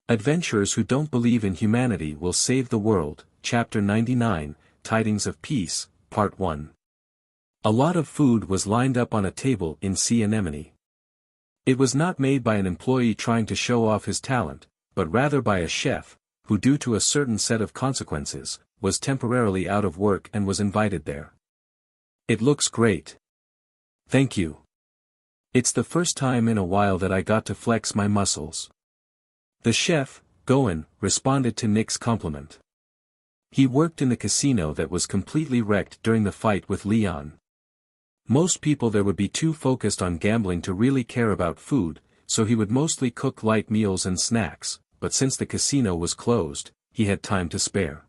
Adventurers who don't believe in humanity will save the world, Chapter 99, Tidings of Peace, Part 1. A lot of food was lined up on a table in Sea Anemone. It was not made by an employee trying to show off his talent, but rather by a chef, who due to a certain set of consequences, was temporarily out of work and was invited there. It looks great. Thank you. It's the first time in a while that I got to flex my muscles. The chef, Goen, responded to Nick's compliment. He worked in the casino that was completely wrecked during the fight with Leon. Most people there would be too focused on gambling to really care about food, so he would mostly cook light meals and snacks, but since the casino was closed, he had time to spare.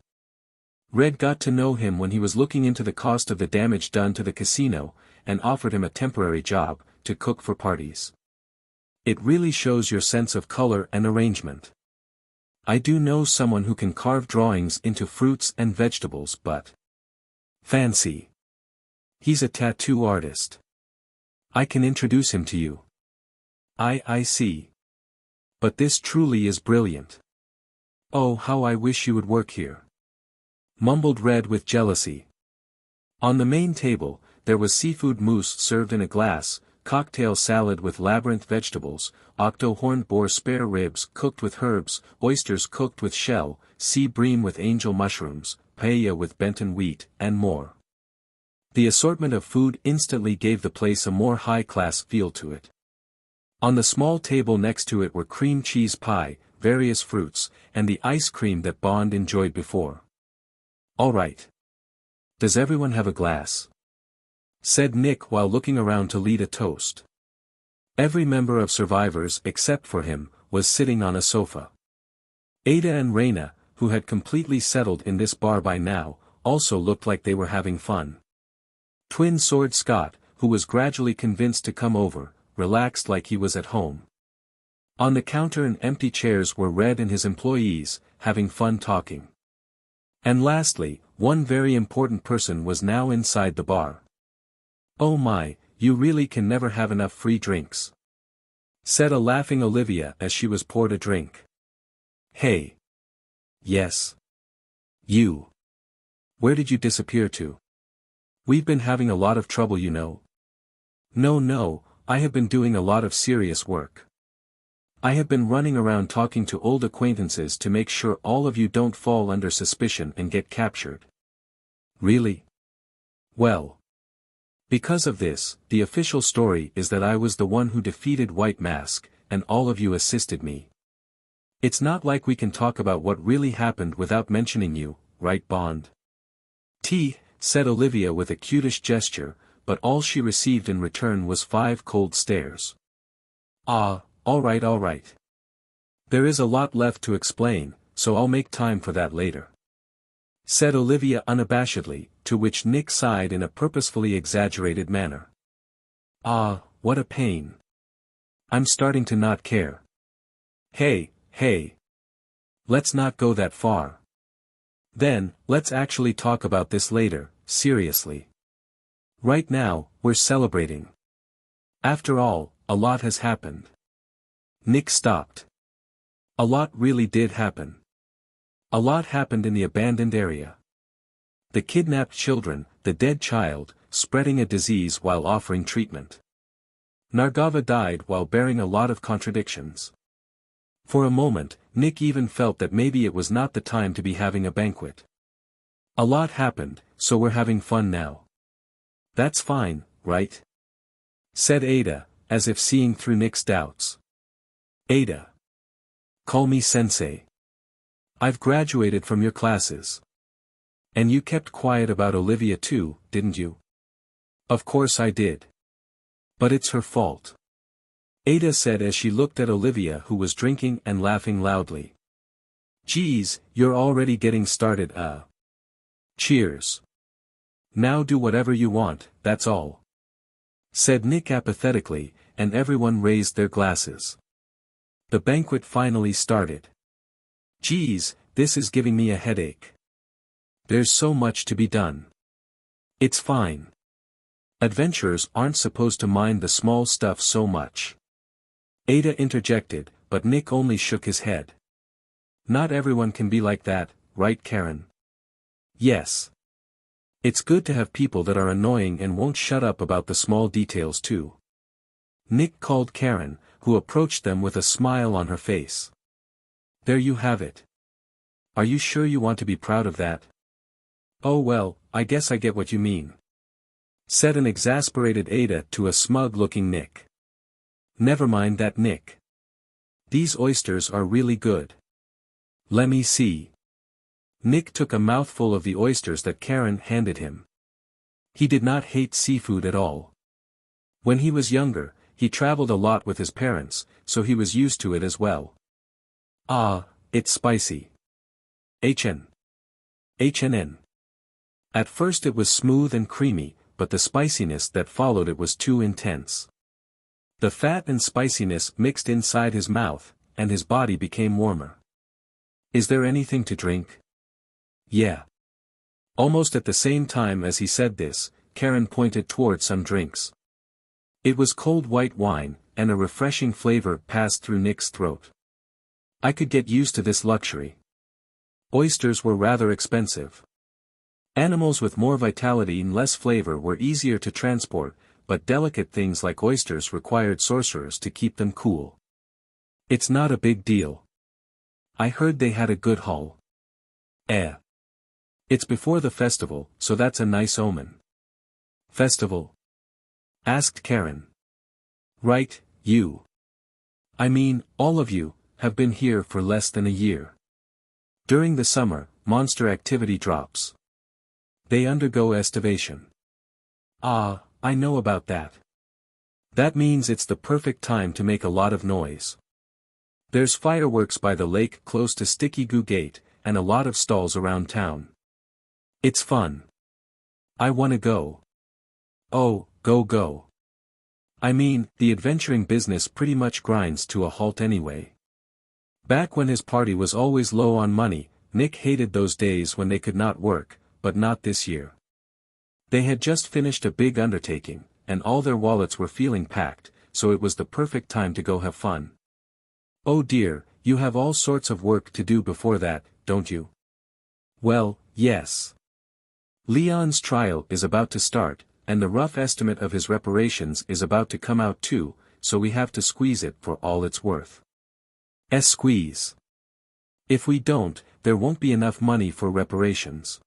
Red got to know him when he was looking into the cost of the damage done to the casino, and offered him a temporary job, to cook for parties. It really shows your sense of color and arrangement. I do know someone who can carve drawings into fruits and vegetables, but fancy. He's a tattoo artist. I can introduce him to you. I see. But this truly is brilliant. Oh, how I wish you would work here. Mumbled Red with jealousy. On the main table, there was seafood mousse served in a glass, cocktail salad with labyrinth vegetables, octo-horned boar spare ribs cooked with herbs, oysters cooked with shell, sea bream with angel mushrooms, paella with Benton wheat, and more. The assortment of food instantly gave the place a more high-class feel to it. On the small table next to it were cream cheese pie, various fruits, and the ice cream that Bond enjoyed before. All right. Does everyone have a glass? Said Nick while looking around to lead a toast. Every member of Survivors except for him, was sitting on a sofa. Ada and Reyna, who had completely settled in this bar by now, also looked like they were having fun. Twin Sword Scott, who was gradually convinced to come over, relaxed like he was at home. On the counter and empty chairs were Red and his employees, having fun talking. And lastly, one very important person was now inside the bar. Oh my, you really can never have enough free drinks. Said a laughing Olivia as she was poured a drink. Hey. Yes. You. Where did you disappear to? We've been having a lot of trouble, you know. No, I have been doing a lot of serious work. I have been running around talking to old acquaintances to make sure all of you don't fall under suspicion and get captured. Really? Well. Because of this, the official story is that I was the one who defeated White Mask, and all of you assisted me. It's not like we can talk about what really happened without mentioning you, right Bond? Said Olivia with a cutish gesture, but all she received in return was 5 cold stares. Ah, all right. There is a lot left to explain, so I'll make time for that later. Said Olivia unabashedly, to which Nick sighed in a purposefully exaggerated manner. Ah, what a pain. I'm starting to not care. Hey. Let's not go that far. Then, let's actually talk about this later, seriously. Right now, we're celebrating. After all, a lot has happened. Nick stopped. A lot really did happen. A lot happened in the abandoned area. The kidnapped children, the dead child, spreading a disease while offering treatment. Nargava died while bearing a lot of contradictions. For a moment, Nick even felt that maybe it was not the time to be having a banquet. A lot happened, so we're having fun now. That's fine, right? Said Ada, as if seeing through Nick's doubts. Ada. Call me Sensei. I've graduated from your classes. And you kept quiet about Olivia too, didn't you? Of course I did. But it's her fault. Ada said as she looked at Olivia, who was drinking and laughing loudly. Geez, you're already getting started, Cheers. Now do whatever you want, that's all. Said Nick apathetically, and everyone raised their glasses. The banquet finally started. Geez, this is giving me a headache. There's so much to be done. It's fine. Adventurers aren't supposed to mind the small stuff so much. Ada interjected, but Nick only shook his head. Not everyone can be like that, right Karen? Yes. It's good to have people that are annoying and won't shut up about the small details too. Nick called Karen, who approached them with a smile on her face. There you have it. Are you sure you want to be proud of that? Oh well, I guess I get what you mean, said an exasperated Ada to a smug-looking Nick. Never mind that, Nick. These oysters are really good. Let me see. Nick took a mouthful of the oysters that Karen handed him. He did not hate seafood at all. When he was younger, he traveled a lot with his parents, so he was used to it as well. Ah, it's spicy. HNN. At first it was smooth and creamy, but the spiciness that followed it was too intense. The fat and spiciness mixed inside his mouth, and his body became warmer. Is there anything to drink? Yeah. Almost at the same time as he said this, Karen pointed toward some drinks. It was cold white wine, and a refreshing flavor passed through Nick's throat. I could get used to this luxury. Oysters were rather expensive. Animals with more vitality and less flavor were easier to transport, but delicate things like oysters required sorcerers to keep them cool. It's not a big deal. I heard they had a good haul. It's before the festival, so that's a nice omen. Festival? Asked Karen. Right, you. I mean, all of you, have been here for less than a year. During the summer, monster activity drops. They undergo estivation. Ah, I know about that. That means it's the perfect time to make a lot of noise. There's fireworks by the lake close to Sticky Goo Gate, and a lot of stalls around town. It's fun. I wanna go. Oh, go. I mean, the adventuring business pretty much grinds to a halt anyway. Back when his party was always low on money, Nick hated those days when they could not work, but not this year. They had just finished a big undertaking, and all their wallets were feeling packed, so it was the perfect time to go have fun. Oh dear, you have all sorts of work to do before that, don't you? Well, yes. Leon's trial is about to start, and the rough estimate of his reparations is about to come out too, so we have to squeeze it for all it's worth. Squeeze. If we don't, there won't be enough money for reparations.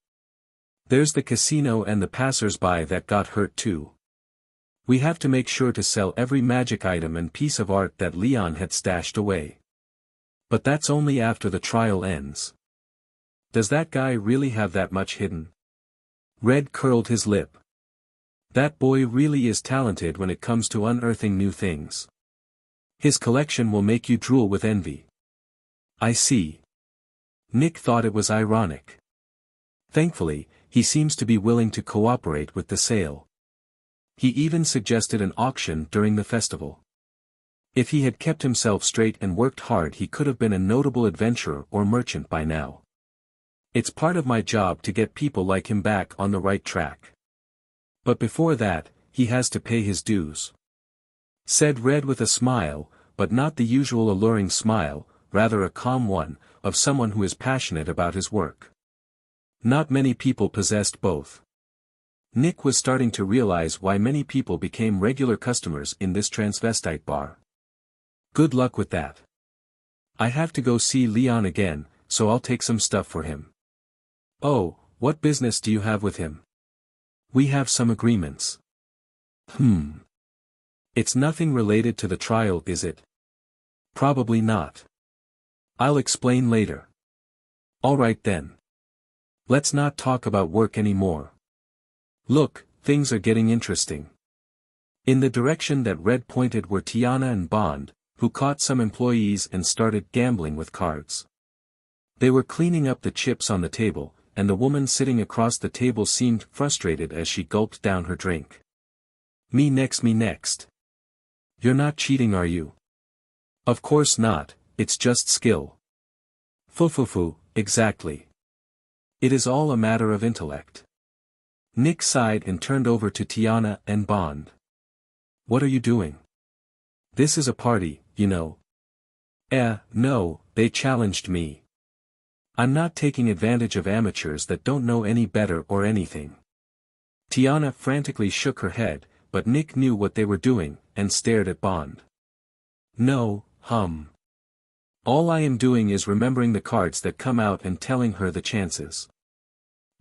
There's the casino and the passers-by that got hurt too. We have to make sure to sell every magic item and piece of art that Leon had stashed away. But that's only after the trial ends. Does that guy really have that much hidden? Red curled his lip. That boy really is talented when it comes to unearthing new things. His collection will make you drool with envy. I see. Nick thought it was ironic. Thankfully, he seems to be willing to cooperate with the sale. He even suggested an auction during the festival. If he had kept himself straight and worked hard, he could have been a notable adventurer or merchant by now. It's part of my job to get people like him back on the right track. But before that, he has to pay his dues. Said Red with a smile, but not the usual alluring smile, rather a calm one, of someone who is passionate about his work. Not many people possessed both. Nick was starting to realize why many people became regular customers in this transvestite bar. Good luck with that. I have to go see Leon again, so I'll take some stuff for him. Oh, what business do you have with him? We have some agreements. It's nothing related to the trial, is it? Probably not. I'll explain later. Alright then. Let's not talk about work anymore. Look, things are getting interesting. In the direction that Red pointed were Tiana and Bond, who caught some employees and started gambling with cards. They were cleaning up the chips on the table, and the woman sitting across the table seemed frustrated as she gulped down her drink. Me next. You're not cheating, are you? Of course not, it's just skill. Fufufu, exactly. It is all a matter of intellect. Nick sighed and turned over to Tiana and Bond. What are you doing? This is a party, you know. No, they challenged me. I'm not taking advantage of amateurs that don't know any better or anything. Tiana frantically shook her head, but Nick knew what they were doing, and stared at Bond. No, all I am doing is remembering the cards that come out and telling her the chances.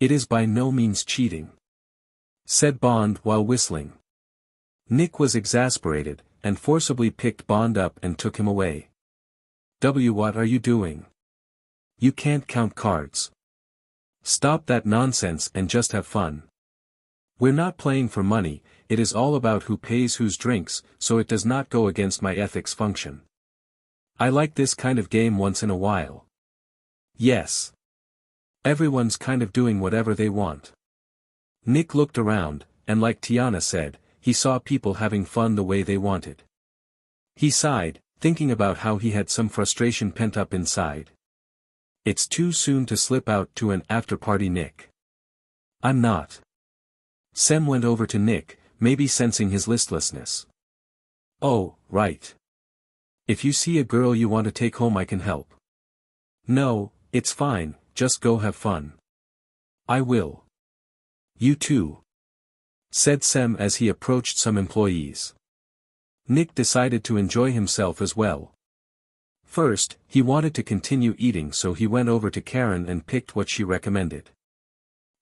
It is by no means cheating, said Bond while whistling. Nick was exasperated, and forcibly picked Bond up and took him away. What are you doing? You can't count cards. Stop that nonsense and just have fun. We're not playing for money, it is all about who pays whose drinks, so it does not go against my ethics function. I like this kind of game once in a while. Yes. Everyone's kind of doing whatever they want. Nick looked around, and like Tiana said, he saw people having fun the way they wanted. He sighed, thinking about how he had some frustration pent up inside. It's too soon to slip out to an after-party, Nick. I'm not. Sem went over to Nick, maybe sensing his listlessness. Oh, right. If you see a girl you want to take home I can help. No, it's fine, just go have fun. I will. You too, said Sem as he approached some employees. Nick decided to enjoy himself as well. First, he wanted to continue eating, so he went over to Karen and picked what she recommended.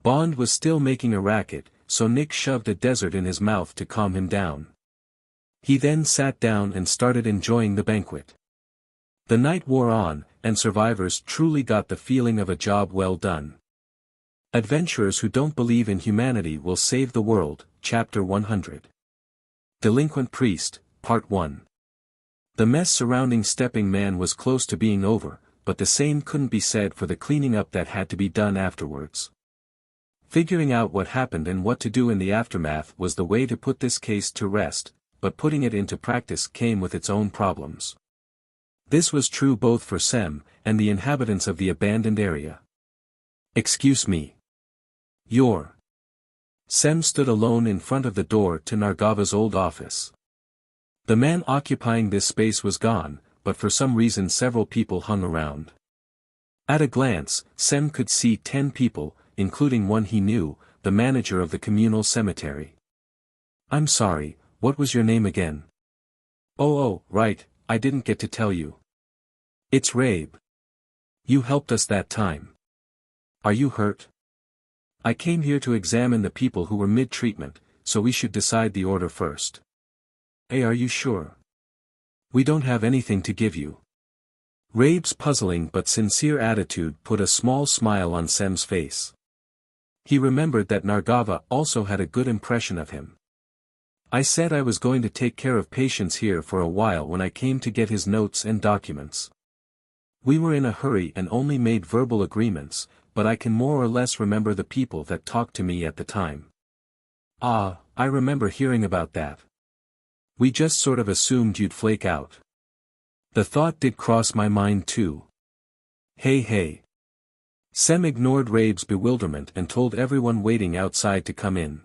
Bond was still making a racket, so Nick shoved a dessert in his mouth to calm him down. He then sat down and started enjoying the banquet. The night wore on, and survivors truly got the feeling of a job well done. Adventurers who don't believe in humanity will save the world, Chapter 100. Delinquent Priest, Part 1. The mess surrounding Stepping Man was close to being over, but the same couldn't be said for the cleaning up that had to be done afterwards. Figuring out what happened and what to do in the aftermath was the way to put this case to rest, but putting it into practice came with its own problems. This was true both for Sem, and the inhabitants of the abandoned area. Excuse me. Sem stood alone in front of the door to Nargava's old office. The man occupying this space was gone, but for some reason several people hung around. At a glance, Sem could see 10 people, including one he knew, the manager of the communal cemetery. I'm sorry, what was your name again? Oh, right, I didn't get to tell you. It's Rabe. You helped us that time. Are you hurt? I came here to examine the people who were mid-treatment, so we should decide the order first. Hey, are you sure? We don't have anything to give you. Rabe's puzzling but sincere attitude put a small smile on Sem's face. He remembered that Nargava also had a good impression of him. I said I was going to take care of patients here for a while when I came to get his notes and documents. We were in a hurry and only made verbal agreements, but I can more or less remember the people that talked to me at the time. Ah, I remember hearing about that. We just sort of assumed you'd flake out. The thought did cross my mind too. Hey. Sem ignored Rabe's bewilderment and told everyone waiting outside to come in.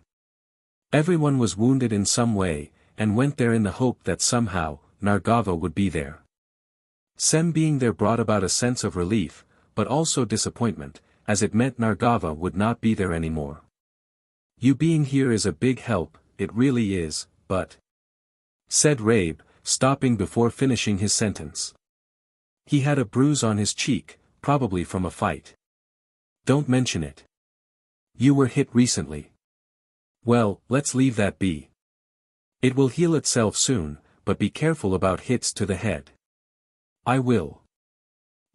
Everyone was wounded in some way, and went there in the hope that somehow, Nargava would be there. Sem being there brought about a sense of relief, but also disappointment, as it meant Nargava would not be there anymore. You being here is a big help, it really is, but, said Rabe, stopping before finishing his sentence. He had a bruise on his cheek, probably from a fight. Don't mention it. You were hit recently. Well, let's leave that be. It will heal itself soon, but be careful about hits to the head. I will.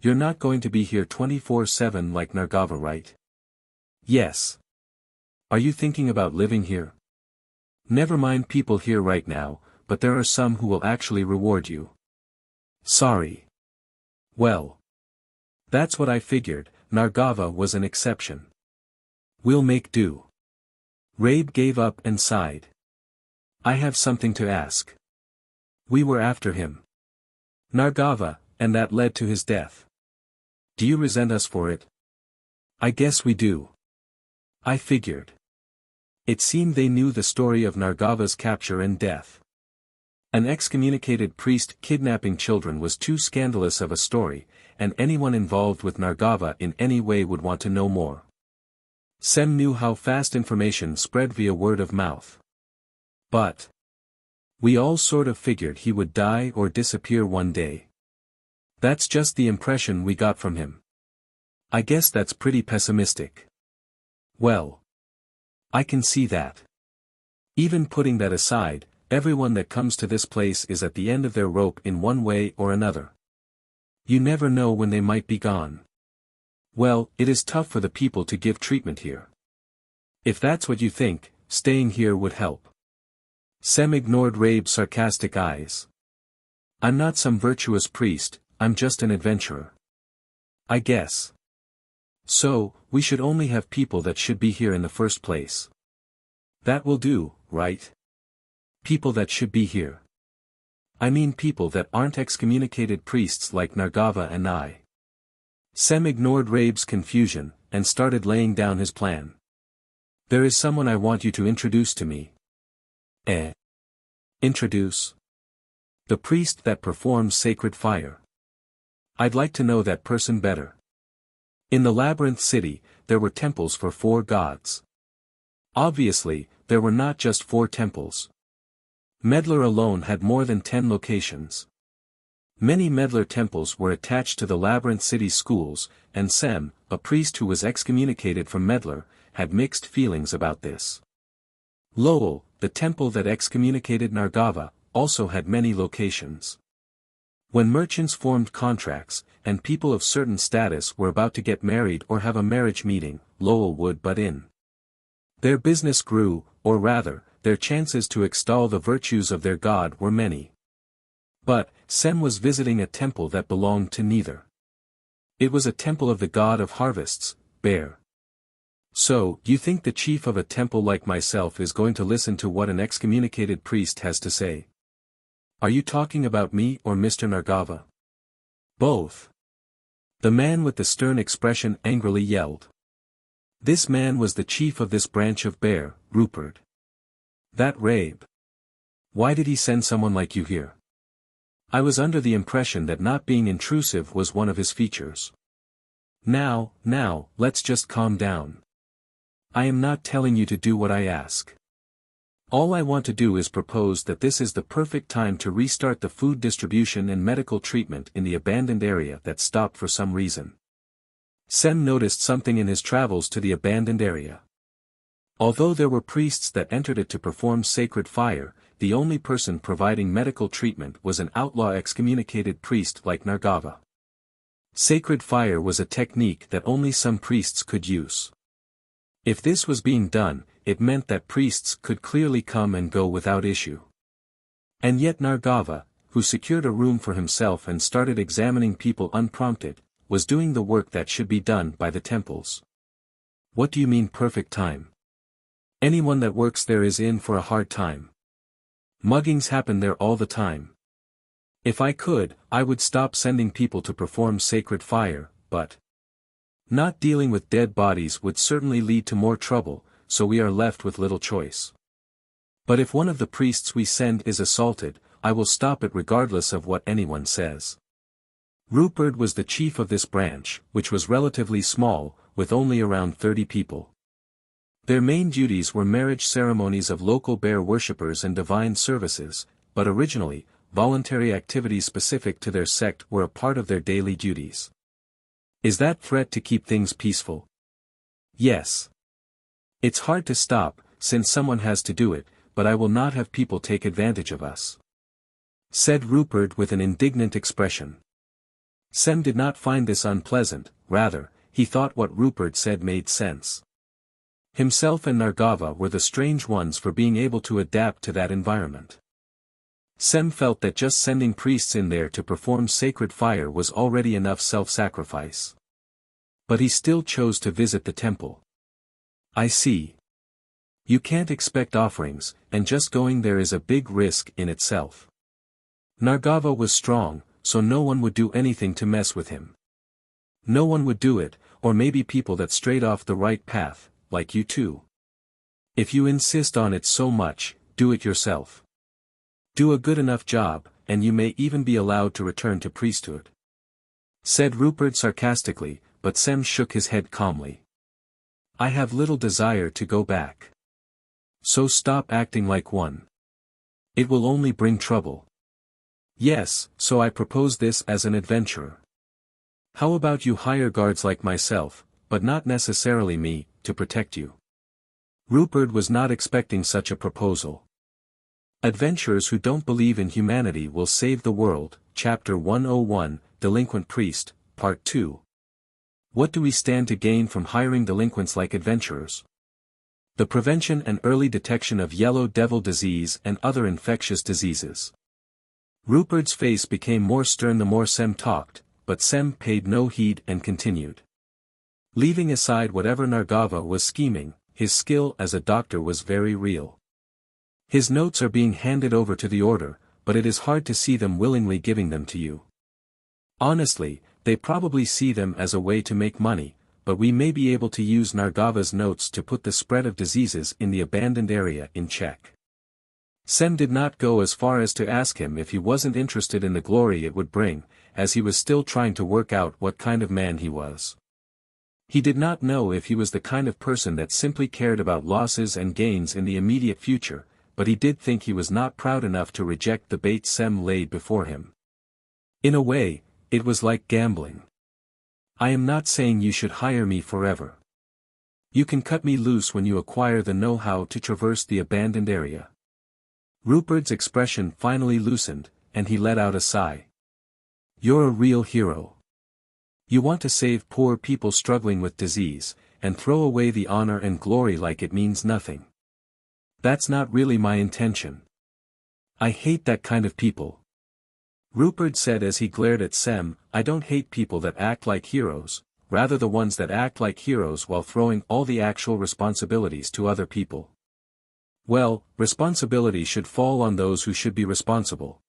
You're not going to be here 24/7 like Nargava, right? Yes. Are you thinking about living here? Never mind people here right now, but there are some who will actually reward you. Sorry. Well. That's what I figured, Nargava was an exception. We'll make do. Rabe gave up and sighed. I have something to ask. We were after him. Nargava, and that led to his death. Do you resent us for it? I guess we do. I figured. It seemed they knew the story of Nargava's capture and death. An excommunicated priest kidnapping children was too scandalous of a story, and anyone involved with Nargava in any way would want to know more. Sem knew how fast information spread via word of mouth. But we all sort of figured he would die or disappear one day. That's just the impression we got from him. I guess that's pretty pessimistic. Well, I can see that. Even putting that aside, everyone that comes to this place is at the end of their rope in one way or another. You never know when they might be gone. Well, it is tough for the people to give treatment here. If that's what you think, staying here would help. Sem ignored Rabe's sarcastic eyes. I'm not some virtuous priest, I'm just an adventurer. I guess. So, we should only have people that should be here in the first place. That will do, right? People that should be here. I mean people that aren't excommunicated priests like Nargava and I. Sem ignored Rabe's confusion, and started laying down his plan. There is someone I want you to introduce to me. Introduce? The priest that performs sacred fire. I'd like to know that person better. In the Labyrinth City, there were temples for 4 gods. Obviously, there were not just 4 temples. Medlar alone had more than 10 locations. Many Medlar temples were attached to the Labyrinth City schools, and Sem, a priest who was excommunicated from Medlar, had mixed feelings about this. Lowell, the temple that excommunicated Nargava, also had many locations. When merchants formed contracts, and people of certain status were about to get married or have a marriage meeting, Lowell would butt in. Their business grew, or rather, their chances to extol the virtues of their god were many. But, Sem was visiting a temple that belonged to neither. It was a temple of the god of harvests, Bear. So, you think the chief of a temple like myself is going to listen to what an excommunicated priest has to say? Are you talking about me or Mr. Nargava? Both. The man with the stern expression angrily yelled. This man was the chief of this branch of Bear, Rupert. That Rabe. Why did he send someone like you here? I was under the impression that not being intrusive was one of his features. Now, let's just calm down. I am not telling you to do what I ask. All I want to do is propose that this is the perfect time to restart the food distribution and medical treatment in the abandoned area that stopped for some reason. Sem noticed something in his travels to the abandoned area. Although there were priests that entered it to perform sacred fire, the only person providing medical treatment was an outlaw excommunicated priest like Nargava. Sacred fire was a technique that only some priests could use. If this was being done, it meant that priests could clearly come and go without issue. And yet Nargava, who secured a room for himself and started examining people unprompted, was doing the work that should be done by the temples. What do you mean perfect time? Anyone that works there is in for a hard time. Muggings happen there all the time. If I could, I would stop sending people to perform sacred fire, but not dealing with dead bodies would certainly lead to more trouble, so we are left with little choice. But if one of the priests we send is assaulted, I will stop it regardless of what anyone says. Rupert was the chief of this branch, which was relatively small, with only around 30 people. Their main duties were marriage ceremonies of local bear worshippers and divine services, but originally, voluntary activities specific to their sect were a part of their daily duties. Is that threat to keep things peaceful? Yes. It's hard to stop, since someone has to do it, but I will not have people take advantage of us. Said Rupert with an indignant expression. Sem did not find this unpleasant, rather, he thought what Rupert said made sense. Himself and Nargava were the strange ones for being able to adapt to that environment. Sem felt that just sending priests in there to perform sacred fire was already enough self-sacrifice. But he still chose to visit the temple. I see. You can't expect offerings, and just going there is a big risk in itself. Nargava was strong, so no one would do anything to mess with him. No one would do it, or maybe people that strayed off the right path, like you two. If you insist on it so much, do it yourself. Do a good enough job, and you may even be allowed to return to priesthood. Said Rupert sarcastically, but Sem shook his head calmly. I have little desire to go back. So stop acting like one. It will only bring trouble. Yes, so I propose this as an adventurer. How about you hire guards like myself, but not necessarily me, to protect you? Rupert was not expecting such a proposal. Adventurers who don't believe in humanity will save the world, Chapter 101, Delinquent Priest, Part 2. What do we stand to gain from hiring delinquents like adventurers? The prevention and early detection of yellow devil disease and other infectious diseases. Rupert's face became more stern the more Sem talked, but Sem paid no heed and continued. Leaving aside whatever Nargava was scheming, his skill as a doctor was very real. His notes are being handed over to the Order, but it is hard to see them willingly giving them to you. Honestly, they probably see them as a way to make money, but we may be able to use Nargava's notes to put the spread of diseases in the abandoned area in check. Sem did not go as far as to ask him if he wasn't interested in the glory it would bring, as he was still trying to work out what kind of man he was. He did not know if he was the kind of person that simply cared about losses and gains in the immediate future, but he did think he was not proud enough to reject the bait Sem laid before him. In a way, it was like gambling. I am not saying you should hire me forever. You can cut me loose when you acquire the know-how to traverse the abandoned area. Rupert's expression finally loosened, and he let out a sigh. You're a real hero. You want to save poor people struggling with disease, and throw away the honor and glory like it means nothing. That's not really my intention. I hate that kind of people. Rupert said as he glared at Sem, I don't hate people that act like heroes, rather the ones that act like heroes while throwing all the actual responsibilities to other people. Well, responsibility should fall on those who should be responsible.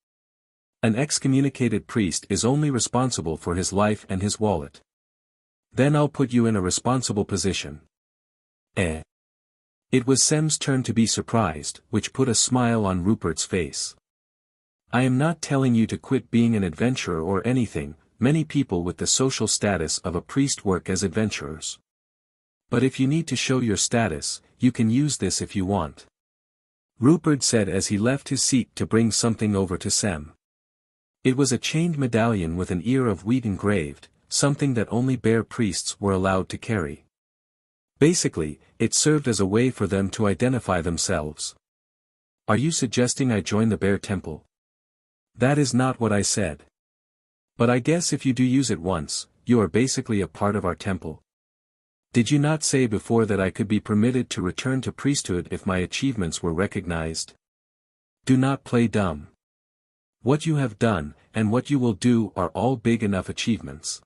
An excommunicated priest is only responsible for his life and his wallet. Then I'll put you in a responsible position. It was Sem's turn to be surprised, which put a smile on Rupert's face. I am not telling you to quit being an adventurer or anything, many people with the social status of a priest work as adventurers. But if you need to show your status, you can use this if you want. Rupert said as he left his seat to bring something over to Sem. It was a chained medallion with an ear of wheat engraved, something that only bear priests were allowed to carry. Basically, it served as a way for them to identify themselves. Are you suggesting I join the bear temple? That is not what I said. But I guess if you do use it once, you are basically a part of our temple. Did you not say before that I could be permitted to return to priesthood if my achievements were recognized? Do not play dumb. What you have done, and what you will do are all big enough achievements.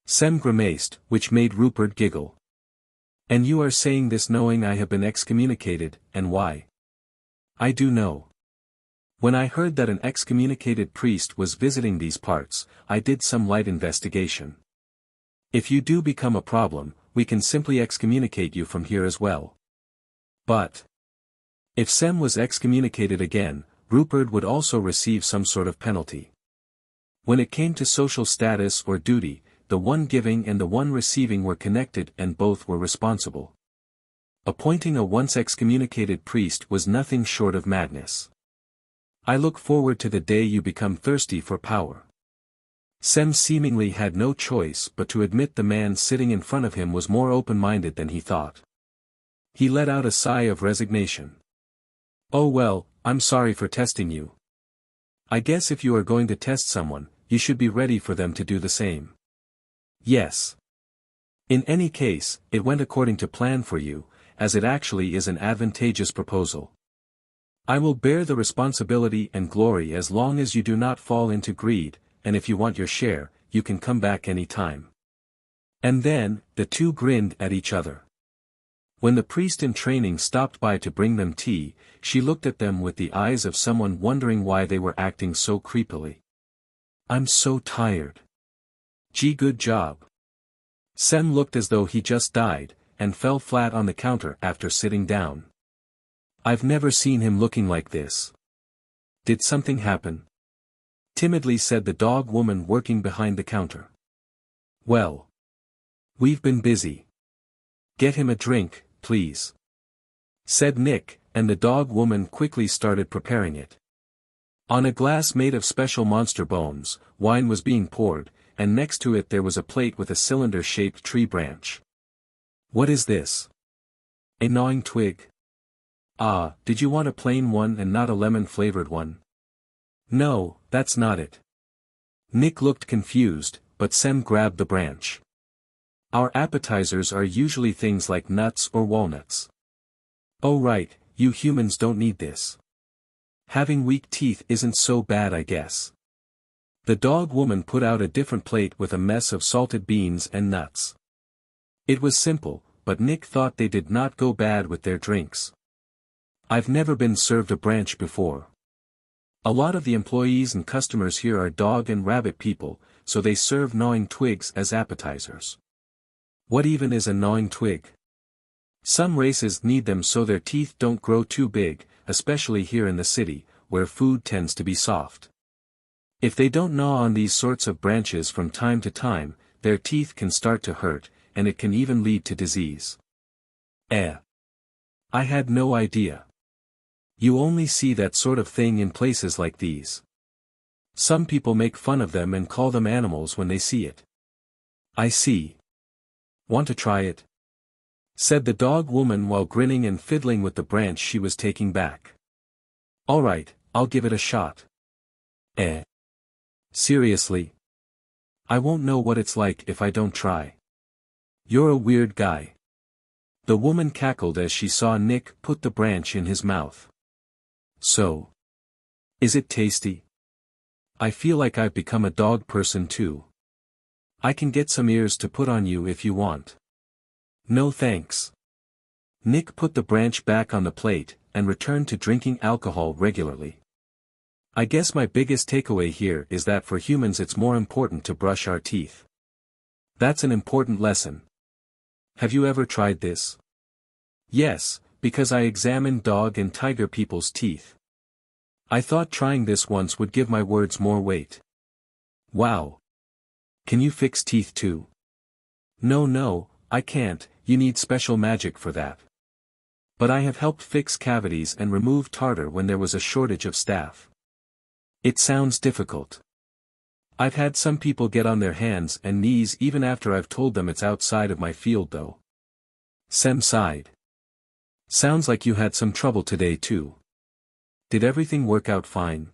Sem grimaced, which made Rupert giggle. And you are saying this knowing I have been excommunicated, and why? I do know. When I heard that an excommunicated priest was visiting these parts, I did some light investigation. If you do become a problem, we can simply excommunicate you from here as well. But if Sem was excommunicated again, Rupert would also receive some sort of penalty. When it came to social status or duty, the one giving and the one receiving were connected and both were responsible. Appointing a once excommunicated priest was nothing short of madness. I look forward to the day you become thirsty for power. Sem seemingly had no choice but to admit the man sitting in front of him was more open-minded than he thought. He let out a sigh of resignation. Oh well, I'm sorry for testing you. I guess if you are going to test someone, you should be ready for them to do the same. Yes. In any case, it went according to plan for you, as it actually is an advantageous proposal. I will bear the responsibility and glory as long as you do not fall into greed, and if you want your share, you can come back any time. And then, the two grinned at each other. When the priest in training stopped by to bring them tea, she looked at them with the eyes of someone wondering why they were acting so creepily. I'm so tired. Gee, good job. Sem looked as though he just died, and fell flat on the counter after sitting down. I've never seen him looking like this. Did something happen? Timidly said the dog woman working behind the counter. Well. We've been busy. Get him a drink, please. Said Nick, and the dog woman quickly started preparing it. On a glass made of special monster bones, wine was being poured, and next to it there was a plate with a cylinder-shaped tree branch. What is this? A gnawing twig? Ah, did you want a plain one and not a lemon-flavored one? No, that's not it. Nick looked confused, but Sem grabbed the branch. Our appetizers are usually things like nuts or walnuts. Oh right, you humans don't need this. Having weak teeth isn't so bad, I guess. The dog woman put out a different plate with a mess of salted beans and nuts. It was simple, but Nick thought they did not go bad with their drinks. I've never been served a branch before. A lot of the employees and customers here are dog and rabbit people, so they serve gnawing twigs as appetizers. What even is a gnawing twig? Some races need them so their teeth don't grow too big, especially here in the city, where food tends to be soft. If they don't gnaw on these sorts of branches from time to time, their teeth can start to hurt, and it can even lead to disease. I had no idea. You only see that sort of thing in places like these. Some people make fun of them and call them animals when they see it. I see. Want to try it? Said the dog woman while grinning and fiddling with the branch she was taking back. All right, I'll give it a shot. Seriously? I won't know what it's like if I don't try. You're a weird guy. The woman cackled as she saw Nick put the branch in his mouth. So. Is it tasty? I feel like I've become a dog person too. I can get some ears to put on you if you want. No thanks. Nick put the branch back on the plate, and returned to drinking alcohol regularly. I guess my biggest takeaway here is that for humans it's more important to brush our teeth. That's an important lesson. Have you ever tried this? Yes, because I examined dog and tiger people's teeth. I thought trying this once would give my words more weight. Wow. Can you fix teeth too? No, I can't, you need special magic for that. But I have helped fix cavities and remove tartar when there was a shortage of staff. It sounds difficult. I've had some people get on their hands and knees even after I've told them it's outside of my field though. Sem sighed. Sounds like you had some trouble today too. Did everything work out fine?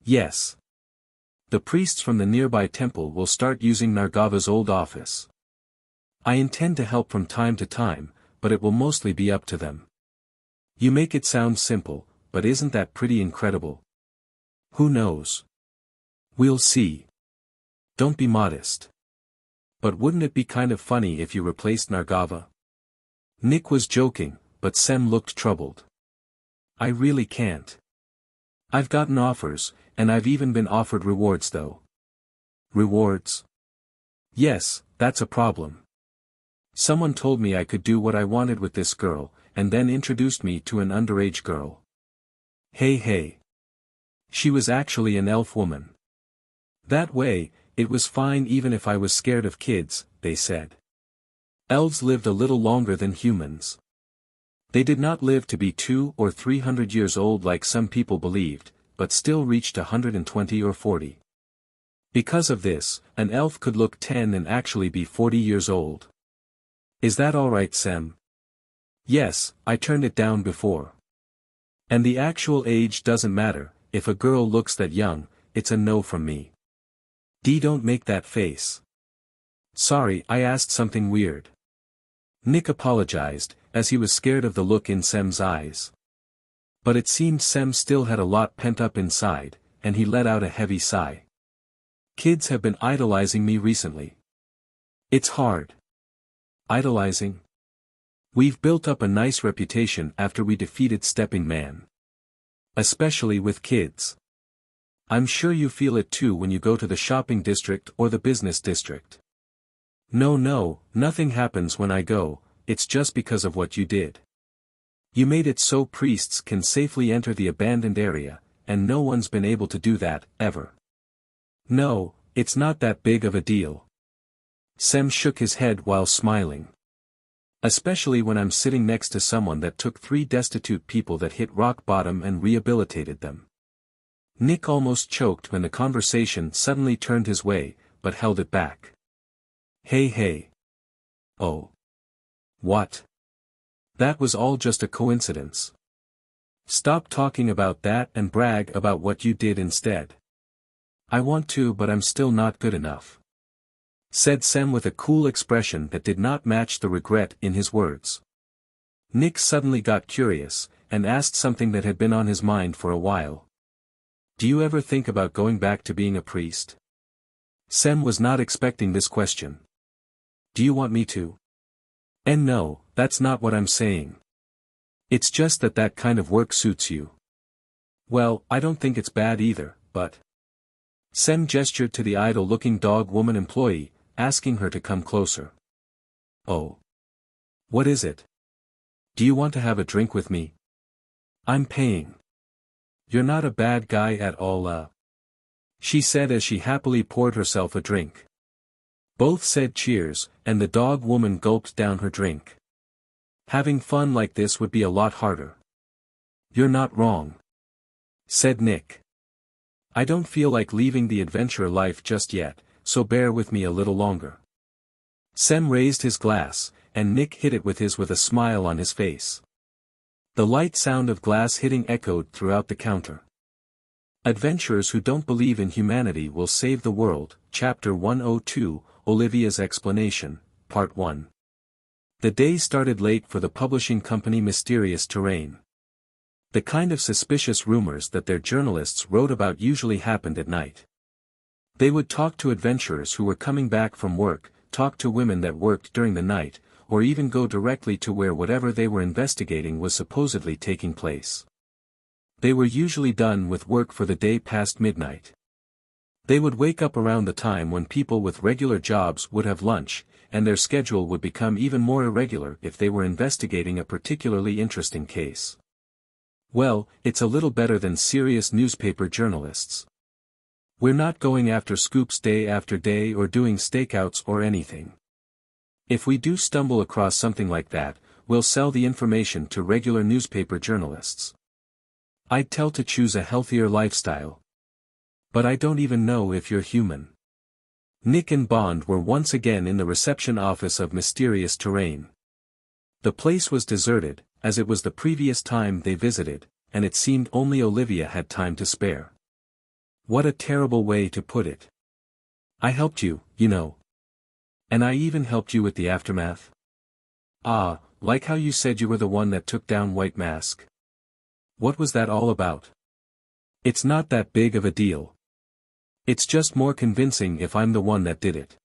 Yes. The priests from the nearby temple will start using Nargava's old office. I intend to help from time to time, but it will mostly be up to them. You make it sound simple, but isn't that pretty incredible? Who knows? We'll see. Don't be modest. But wouldn't it be kind of funny if you replaced Nargava? Nick was joking, but Sem looked troubled. I really can't. I've gotten offers, and I've even been offered rewards though. Rewards? Yes, that's a problem. Someone told me I could do what I wanted with this girl, and then introduced me to an underage girl. Hey. She was actually an elf woman. That way, it was fine even if I was scared of kids, they said. Elves lived a little longer than humans. They did not live to be 200 or 300 years old like some people believed, but still reached 120 or 40. Because of this, an elf could look 10 and actually be 40 years old. Is that alright, Sem? Yes, I turned it down before. And the actual age doesn't matter, if a girl looks that young, it's a no from me. Don't make that face. Sorry, I asked something weird. Nick apologized, as he was scared of the look in Sem's eyes. But it seemed Sem still had a lot pent up inside, and he let out a heavy sigh. Kids have been idolizing me recently. It's hard. Idolizing? We've built up a nice reputation after we defeated Stepping Man. Especially with kids. I'm sure you feel it too when you go to the shopping district or the business district. No, nothing happens when I go, it's just because of what you did. You made it so priests can safely enter the abandoned area, and no one's been able to do that, ever. No, it's not that big of a deal. Sem shook his head while smiling. Especially when I'm sitting next to someone that took 3 destitute people that hit rock bottom and rehabilitated them. Nick almost choked when the conversation suddenly turned his way, but held it back. Hey. Oh. What? That was all just a coincidence. Stop talking about that and brag about what you did instead. I want to, but I'm still not good enough, said Sem with a cool expression that did not match the regret in his words. Nick suddenly got curious, and asked something that had been on his mind for a while. Do you ever think about going back to being a priest? Sem was not expecting this question. Do you want me to? And no, that's not what I'm saying. It's just that kind of work suits you. Well, I don't think it's bad either, but... Sem gestured to the idle-looking dog-woman employee, asking her to come closer. Oh. What is it? Do you want to have a drink with me? I'm paying. You're not a bad guy at all, she said as she happily poured herself a drink. Both said cheers, and the dog-woman gulped down her drink. Having fun like this would be a lot harder. You're not wrong, said Nick. I don't feel like leaving the adventurer life just yet, so bear with me a little longer. Sem raised his glass, and Nick hit it with his with a smile on his face. The light sound of glass hitting echoed throughout the counter. Adventurers who don't believe in humanity will save the world, Chapter 102, Olivia's Explanation, Part 1. The day started late for the publishing company Mysterious Terrain. The kind of suspicious rumors that their journalists wrote about usually happened at night. They would talk to adventurers who were coming back from work, talk to women that worked during the night, or even go directly to where whatever they were investigating was supposedly taking place. They were usually done with work for the day past midnight. They would wake up around the time when people with regular jobs would have lunch, and their schedule would become even more irregular if they were investigating a particularly interesting case. Well, it's a little better than serious newspaper journalists. We're not going after scoops day after day or doing stakeouts or anything. If we do stumble across something like that, we'll sell the information to regular newspaper journalists. I'd tell to choose a healthier lifestyle. But I don't even know if you're human. Nick and Bond were once again in the reception office of Mysterious Terrain. The place was deserted, as it was the previous time they visited, and it seemed only Olivia had time to spare. What a terrible way to put it. I helped you, you know. And I even helped you with the aftermath. Ah, like how you said you were the one that took down White Mask. What was that all about? It's not that big of a deal. It's just more convincing if I'm the one that did it,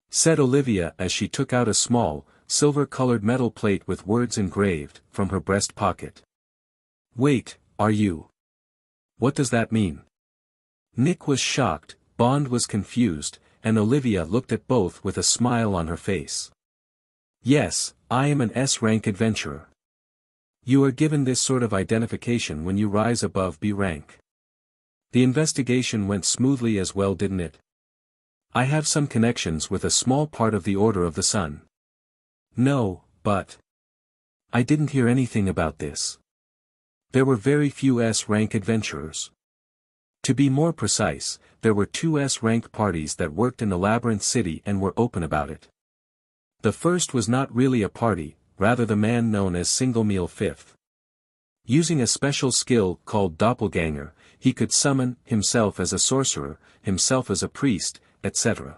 said Olivia as she took out a small, silver-colored metal plate with words engraved, from her breast pocket. Wait, are you? What does that mean? Nick was shocked, Bond was confused, and Olivia looked at both with a smile on her face. Yes, I am an S-rank adventurer. You are given this sort of identification when you rise above B rank. The investigation went smoothly as well, didn't it? I have some connections with a small part of the Order of the Sun. No, but... I didn't hear anything about this. There were very few S-rank adventurers. To be more precise, there were 2 S-rank parties that worked in the Labyrinth City and were open about it. The first was not really a party, rather the man known as Single Meal Fifth. Using a special skill called Doppelganger, he could summon himself as a sorcerer, himself as a priest, etc.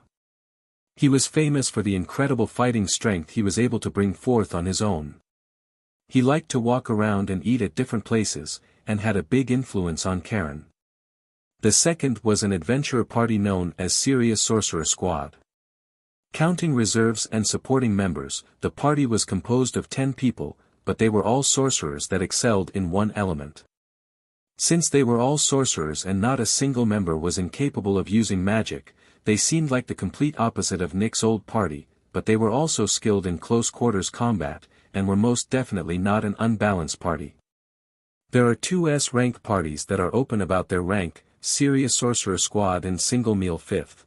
He was famous for the incredible fighting strength he was able to bring forth on his own. He liked to walk around and eat at different places, and had a big influence on Karen. The second was an adventurer party known as Serious Sorcerer Squad. Counting reserves and supporting members, the party was composed of 10 people, but they were all sorcerers that excelled in one element. Since they were all sorcerers and not a single member was incapable of using magic, they seemed like the complete opposite of Nick's old party, but they were also skilled in close quarters combat, and were most definitely not an unbalanced party. There are two S-rank parties that are open about their rank, Serious Sorcerer Squad and Single Meal Fifth.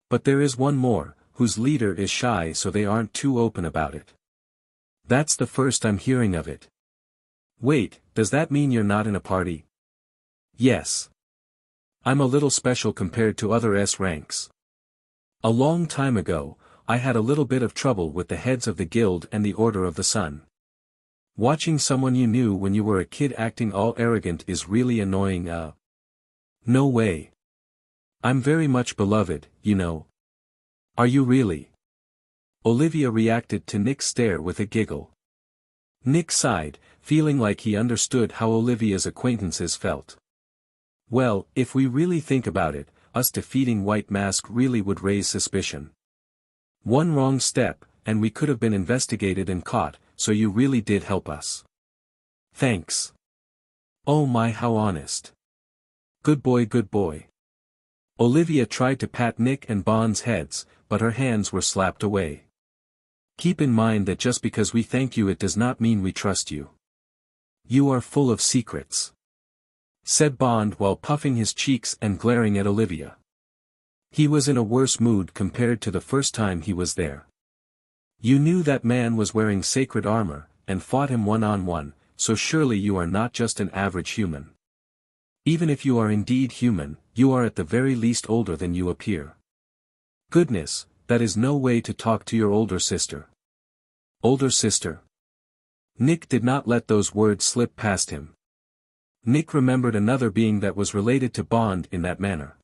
But there is one more, whose leader is shy so they aren't too open about it. That's the first I'm hearing of it. Wait, does that mean you're not in a party? Yes. I'm a little special compared to other S-ranks. A long time ago, I had a little bit of trouble with the heads of the guild and the Order of the Sun. Watching someone you knew when you were a kid acting all arrogant is really annoying. No way. I'm very much beloved, you know. Are you really? Olivia reacted to Nick's stare with a giggle. Nick sighed, feeling like he understood how Olivia's acquaintances felt. Well, if we really think about it, us defeating White Mask really would raise suspicion. One wrong step, and we could have been investigated and caught, so you really did help us. Thanks. Oh my, how honest. Good boy, good boy. Olivia tried to pat Nick and Bond's heads, but her hands were slapped away. Keep in mind that just because we thank you it does not mean we trust you. You are full of secrets, said Bond while puffing his cheeks and glaring at Olivia. He was in a worse mood compared to the first time he was there. You knew that man was wearing sacred armor, and fought him one-on-one, so surely you are not just an average human. Even if you are indeed human, you are at the very least older than you appear. Goodness, that is no way to talk to your older sister. Older sister? Nick did not let those words slip past him. Nick remembered another being that was related to Bond in that manner.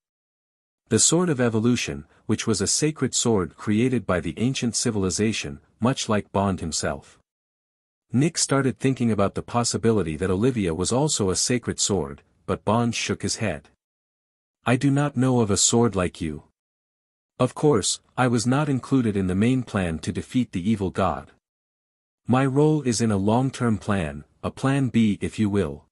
The Sword of Evolution, which was a sacred sword created by the ancient civilization, much like Bond himself. Nick started thinking about the possibility that Olivia was also a sacred sword, but Bond shook his head. I do not know of a sword like you. Of course, I was not included in the main plan to defeat the evil god. My role is in a long-term plan, a plan B if you will.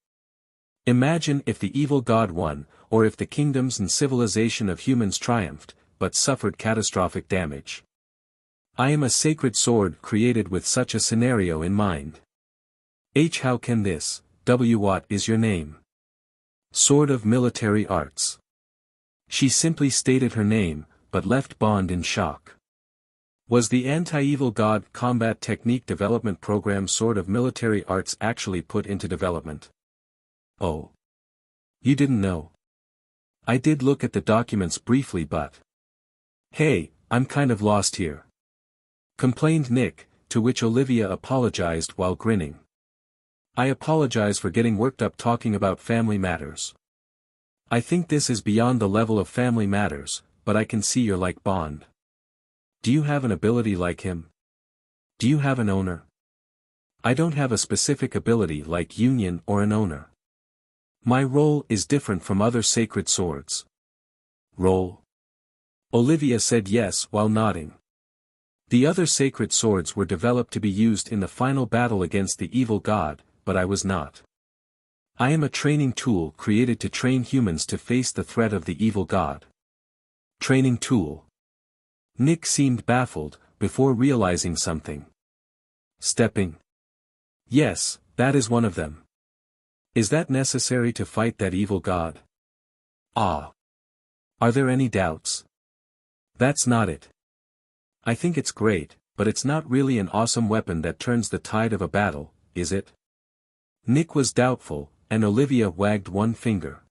Imagine if the evil god won, or if the kingdoms and civilization of humans triumphed, but suffered catastrophic damage. I am a sacred sword created with such a scenario in mind. How can this, what is your name? Sword of Military Arts. She simply stated her name, but left Bond in shock. Was the anti-evil god combat technique development program Sword of Military Arts actually put into development? Oh. You didn't know? I did look at the documents briefly but... Hey, I'm kind of lost here. Complained Nick, to which Olivia apologized while grinning. I apologize for getting worked up talking about family matters. I think this is beyond the level of family matters, but I can see you're like Bond. Do you have an ability like him? Do you have an owner? I don't have a specific ability like Union or an owner. My role is different from other sacred swords. Role? Olivia said yes while nodding. The other sacred swords were developed to be used in the final battle against the evil god, but I was not. I am a training tool created to train humans to face the threat of the evil god. Training tool. Nick seemed baffled, before realizing something. Stepping. Yes, that is one of them. Is that necessary to fight that evil god? Ah. Are there any doubts? That's not it. I think it's great, but it's not really an awesome weapon that turns the tide of a battle, is it? Nick was doubtful, and Olivia wagged one finger.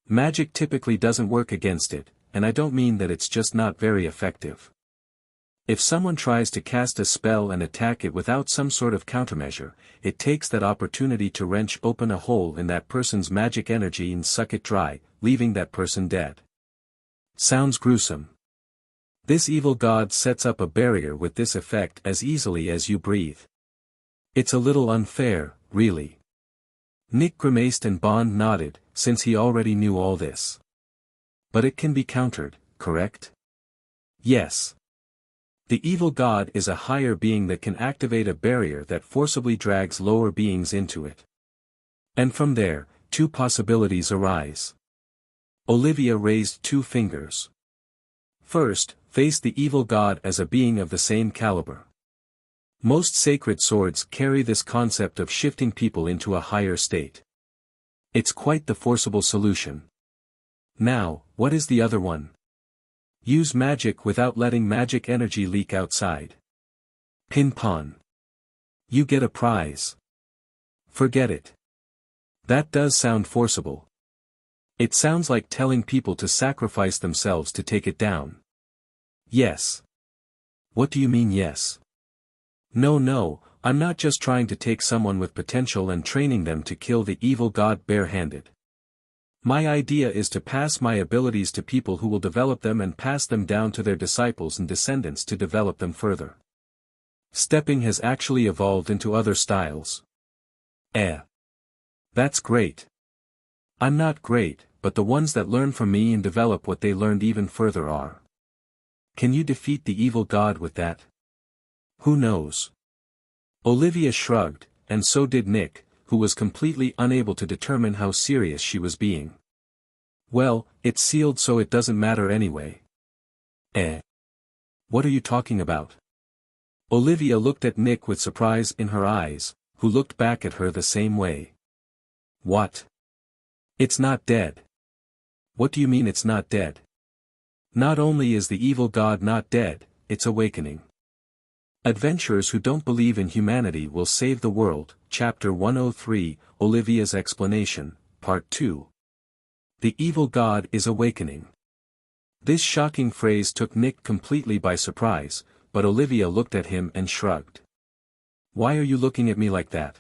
Magic typically doesn't work against it, and I don't mean that it's just not very effective. If someone tries to cast a spell and attack it without some sort of countermeasure, it takes that opportunity to wrench open a hole in that person's magic energy and suck it dry, leaving that person dead. Sounds gruesome. This evil god sets up a barrier with this effect as easily as you breathe. It's a little unfair, really. Nick grimaced and Bond nodded, since he already knew all this. But it can be countered, correct? Yes. The evil god is a higher being that can activate a barrier that forcibly drags lower beings into it. And from there, two possibilities arise. Olivia raised two fingers. First, face the evil god as a being of the same caliber. Most sacred swords carry this concept of shifting people into a higher state. It's quite the forcible solution. Now, what is the other one? Use magic without letting magic energy leak outside. Pin pawn. You get a prize. Forget it. That does sound forcible. It sounds like telling people to sacrifice themselves to take it down. Yes. What do you mean yes? No, I'm not just trying to take someone with potential and training them to kill the evil god bare-handed. My idea is to pass my abilities to people who will develop them and pass them down to their disciples and descendants to develop them further. Stepping has actually evolved into other styles. That's great. I'm not great, but the ones that learn from me and develop what they learned even further are. Can you defeat the evil god with that? Who knows? Olivia shrugged, and so did Nick, who was completely unable to determine how serious she was being. Well, it's sealed so it doesn't matter anyway. What are you talking about? Olivia looked at Nick with surprise in her eyes, who looked back at her the same way. What? It's not dead. What do you mean it's not dead? Not only is the evil god not dead, it's awakening. Adventurers who don't believe in humanity will save the world, Chapter 103, Olivia's Explanation, Part 2. The evil god is awakening. This shocking phrase took Nick completely by surprise, but Olivia looked at him and shrugged. Why are you looking at me like that?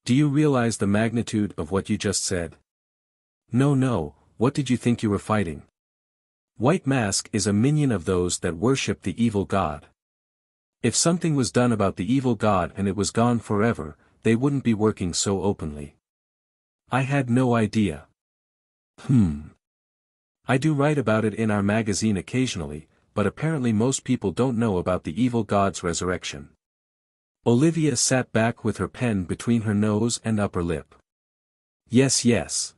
Do you realize the magnitude of what you just said? No, what did you think you were fighting? White Mask is a minion of those that worship the evil god. If something was done about the evil god and it was gone forever, they wouldn't be working so openly. I had no idea. I do write about it in our magazine occasionally, but apparently most people don't know about the evil god's resurrection. Olivia sat back with her pen between her nose and upper lip. Yes.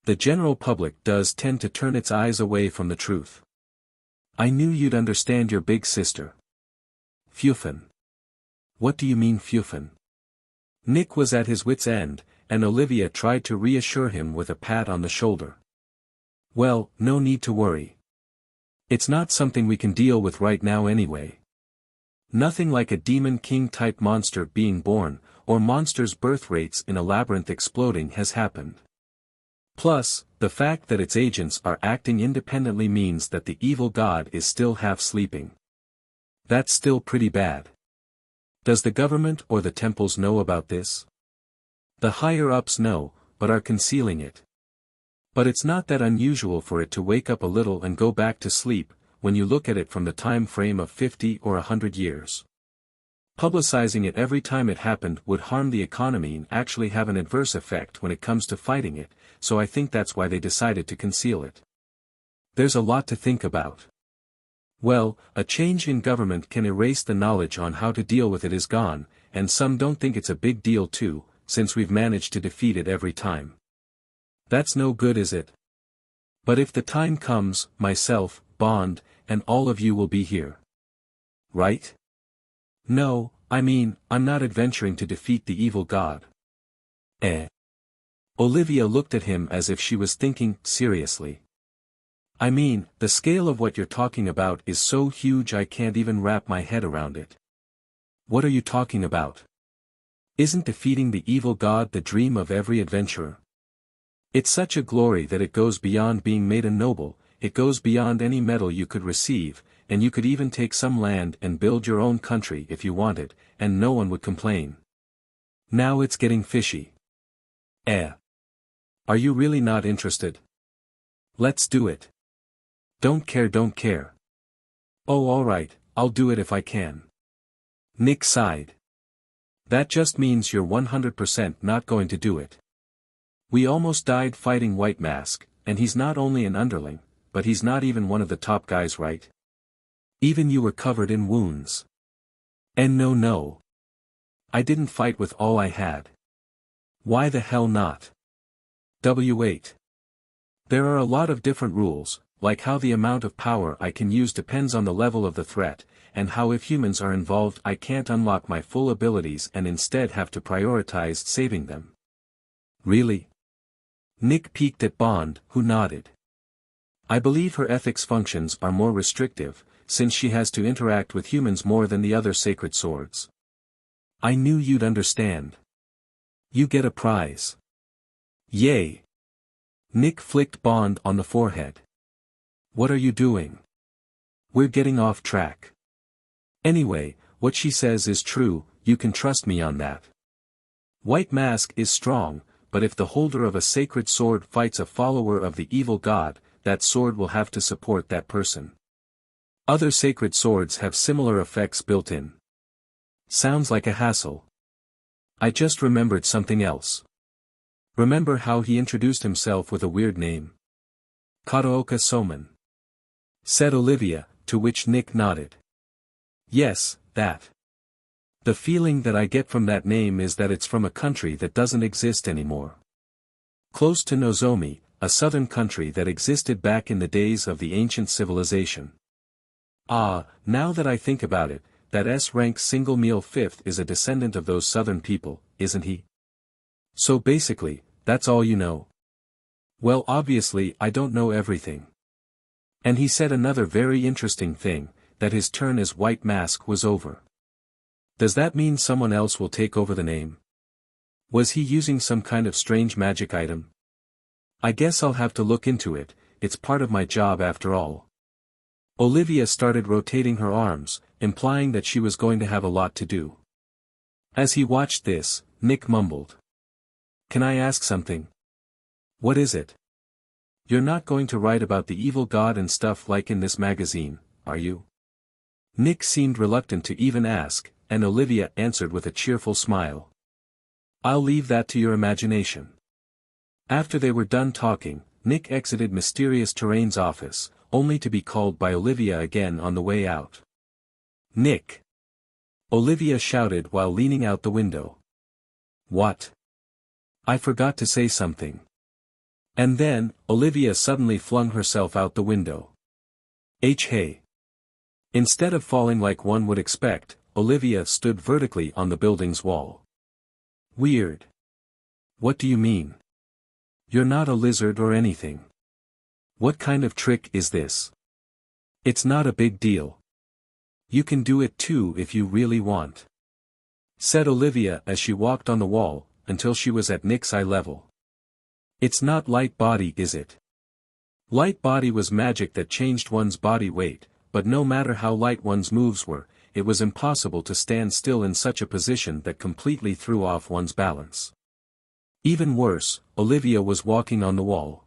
The general public does tend to turn its eyes away from the truth. I knew you'd understand your big sister. Fufen. What do you mean Fufen? Nick was at his wit's end, and Olivia tried to reassure him with a pat on the shoulder. Well, no need to worry. It's not something we can deal with right now anyway. Nothing like a demon king-type monster being born, or monsters' birth rates in a labyrinth exploding has happened. Plus, the fact that its agents are acting independently means that the evil god is still half sleeping. That's still pretty bad. Does the government or the temples know about this? The higher-ups know, but are concealing it. But it's not that unusual for it to wake up a little and go back to sleep, when you look at it from the time frame of 50 or 100 years. Publicizing it every time it happened would harm the economy and actually have an adverse effect when it comes to fighting it, so I think that's why they decided to conceal it. There's a lot to think about. Well, a change in government can erase the knowledge on how to deal with it is gone, and some don't think it's a big deal too, since we've managed to defeat it every time. That's no good, is it? But if the time comes, myself, Bond, and all of you will be here. Right? No, I mean, I'm not adventuring to defeat the evil god. Olivia looked at him as if she was thinking seriously. I mean, the scale of what you're talking about is so huge I can't even wrap my head around it. What are you talking about? Isn't defeating the evil god the dream of every adventurer? It's such a glory that it goes beyond being made a noble, it goes beyond any medal you could receive, and you could even take some land and build your own country if you wanted, and no one would complain. Now it's getting fishy. Are you really not interested? Let's do it. Don't care. Oh, alright, I'll do it if I can. Nick sighed. That just means you're 100% not going to do it. We almost died fighting White Mask, and he's not only an underling, but he's not even one of the top guys, right? Even you were covered in wounds. And no. I didn't fight with all I had. Why the hell not? W8. There are a lot of different rules, like how the amount of power I can use depends on the level of the threat, and how if humans are involved I can't unlock my full abilities and instead have to prioritize saving them. Really? Nick peeked at Bond, who nodded. I believe her ethics functions are more restrictive, since she has to interact with humans more than the other sacred swords. I knew you'd understand. You get a prize. Yay! Nick flicked Bond on the forehead. What are you doing? We're getting off track. Anyway, what she says is true, you can trust me on that. White Mask is strong, but if the holder of a sacred sword fights a follower of the evil god, that sword will have to support that person. Other sacred swords have similar effects built in. Sounds like a hassle. I just remembered something else. Remember how he introduced himself with a weird name? Kataoka Soman, said Olivia, to which Nick nodded. Yes, that. The feeling that I get from that name is that it's from a country that doesn't exist anymore. Close to Nozomi, a southern country that existed back in the days of the ancient civilization. Ah, now that I think about it, that S-rank single meal fifth is a descendant of those southern people, isn't he? So basically, that's all you know. Well, obviously I don't know everything. And he said another very interesting thing, that his turn as White Mask was over. Does that mean someone else will take over the name? Was he using some kind of strange magic item? I guess I'll have to look into it, it's part of my job after all. Olivia started rotating her arms, implying that she was going to have a lot to do. As he watched this, Nick mumbled. Can I ask something? What is it? You're not going to write about the evil god and stuff like in this magazine, are you? Nick seemed reluctant to even ask, and Olivia answered with a cheerful smile. I'll leave that to your imagination. After they were done talking, Nick exited Mysterious Terrain's office, only to be called by Olivia again on the way out. Nick! Olivia shouted while leaning out the window. What? I forgot to say something. And then, Olivia suddenly flung herself out the window. Hey! Instead of falling like one would expect, Olivia stood vertically on the building's wall. Weird. What do you mean? You're not a lizard or anything. What kind of trick is this? It's not a big deal. You can do it too if you really want, said Olivia as she walked on the wall, until she was at Nick's eye level. It's not light body, is it? Light body was magic that changed one's body weight, but no matter how light one's moves were, it was impossible to stand still in such a position that completely threw off one's balance. Even worse, Olivia was walking on the wall.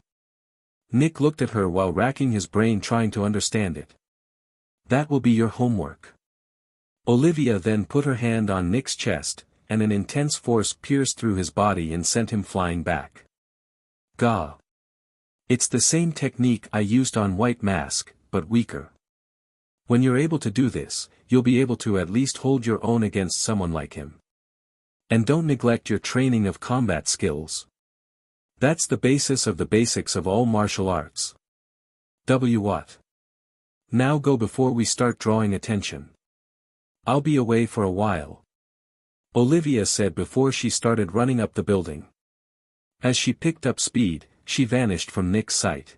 Nick looked at her while racking his brain trying to understand it. That will be your homework. Olivia then put her hand on Nick's chest, and an intense force pierced through his body and sent him flying back. Gah! It's the same technique I used on White Mask, but weaker. When you're able to do this, you'll be able to at least hold your own against someone like him. And don't neglect your training of combat skills. That's the basis of the basics of all martial arts. What? Now go before we start drawing attention. I'll be away for a while, Olivia said before she started running up the building. As she picked up speed, she vanished from Nick's sight.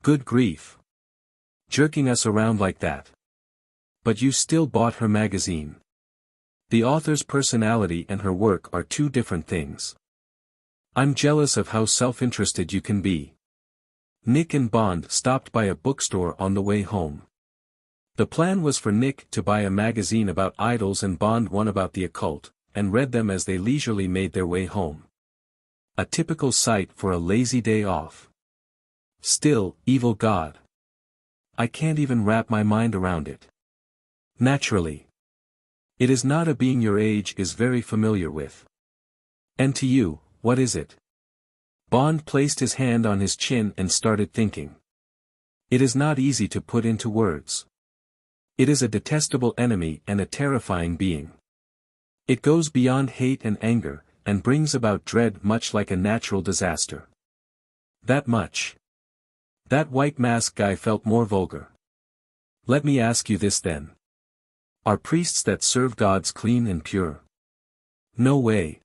Good grief. Jerking us around like that. But you still bought her magazine. The author's personality and her work are two different things. I'm jealous of how self-interested you can be. Nick and Bond stopped by a bookstore on the way home. The plan was for Nick to buy a magazine about idols and Bond one about the occult, and read them as they leisurely made their way home. A typical sight for a lazy day off. Still, evil god. I can't even wrap my mind around it. Naturally. It is not a being your age is very familiar with. And to you, what is it? Bond placed his hand on his chin and started thinking. It is not easy to put into words. It is a detestable enemy and a terrifying being. It goes beyond hate and anger, and brings about dread much like a natural disaster. That much. That White Mask guy felt more vulgar. Let me ask you this then. Are priests that serve gods clean and pure? No way.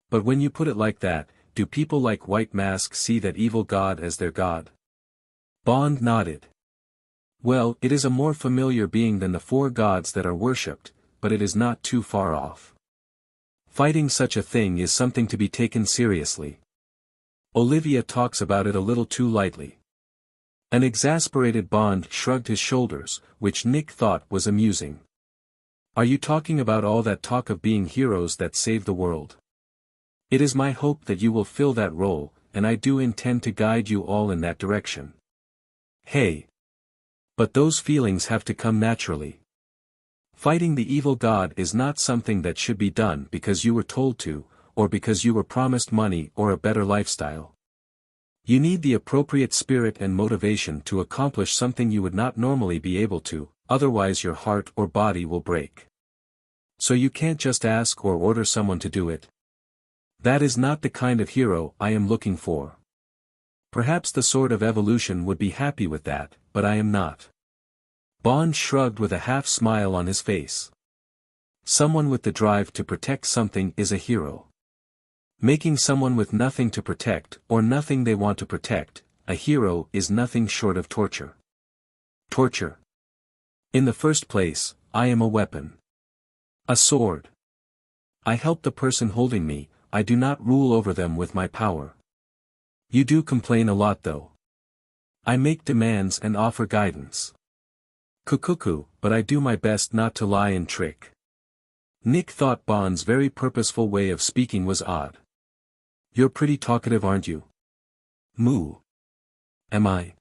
But when you put it like that, do people like White Mask see that evil god as their god? Bond nodded. Well, it is a more familiar being than the four gods that are worshipped, but it is not too far off. Fighting such a thing is something to be taken seriously. Olivia talks about it a little too lightly. An exasperated Bond shrugged his shoulders, which Nick thought was amusing. Are you talking about all that talk of being heroes that save the world? It is my hope that you will fill that role, and I do intend to guide you all in that direction. Hey! But those feelings have to come naturally. Fighting the evil god is not something that should be done because you were told to, or because you were promised money or a better lifestyle. You need the appropriate spirit and motivation to accomplish something you would not normally be able to, otherwise your heart or body will break. So you can't just ask or order someone to do it. That is not the kind of hero I am looking for. Perhaps the Sword of Evolution would be happy with that, but I am not. Bond shrugged with a half-smile on his face. Someone with the drive to protect something is a hero. Making someone with nothing to protect, or nothing they want to protect, a hero is nothing short of torture. Torture. In the first place, I am a weapon. A sword. I help the person holding me, I do not rule over them with my power. You do complain a lot though. I make demands and offer guidance. Cuckoo, but I do my best not to lie and trick. Nick thought Bond's very purposeful way of speaking was odd. You're pretty talkative, aren't you? Moo. Am I?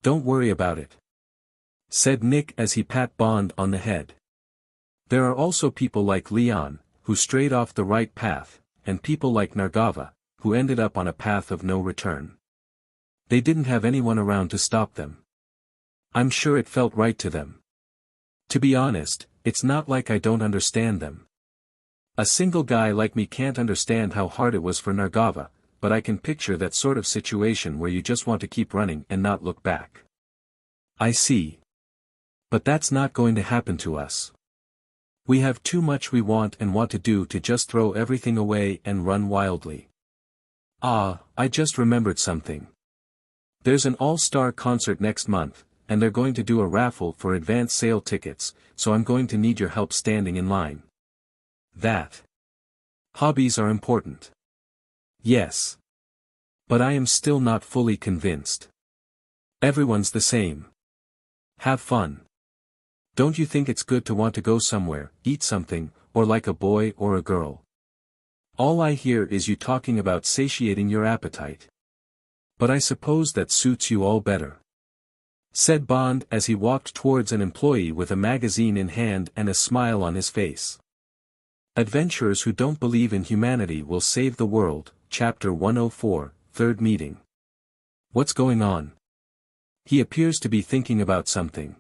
Don't worry about it, said Nick as he pat Bond on the head. There are also people like Leon, who strayed off the right path, and people like Nargava, who ended up on a path of no return. They didn't have anyone around to stop them. I'm sure it felt right to them. To be honest, it's not like I don't understand them. A single guy like me can't understand how hard it was for Nargava, but I can picture that sort of situation where you just want to keep running and not look back. I see. But that's not going to happen to us. We have too much we want to do to just throw everything away and run wildly. Ah, I just remembered something. There's an all-star concert next month, and they're going to do a raffle for advance sale tickets, so I'm going to need your help standing in line. That. Hobbies are important. Yes. But I am still not fully convinced. Everyone's the same. Have fun. Don't you think it's good to want to go somewhere, eat something, or like a boy or a girl? All I hear is you talking about satiating your appetite. But I suppose that suits you all better, said Bond as he walked towards an employee with a magazine in hand and a smile on his face. Adventurers who don't believe in humanity will save the world, Chapter 104, Third Meeting. What's going on? He appears to be thinking about something.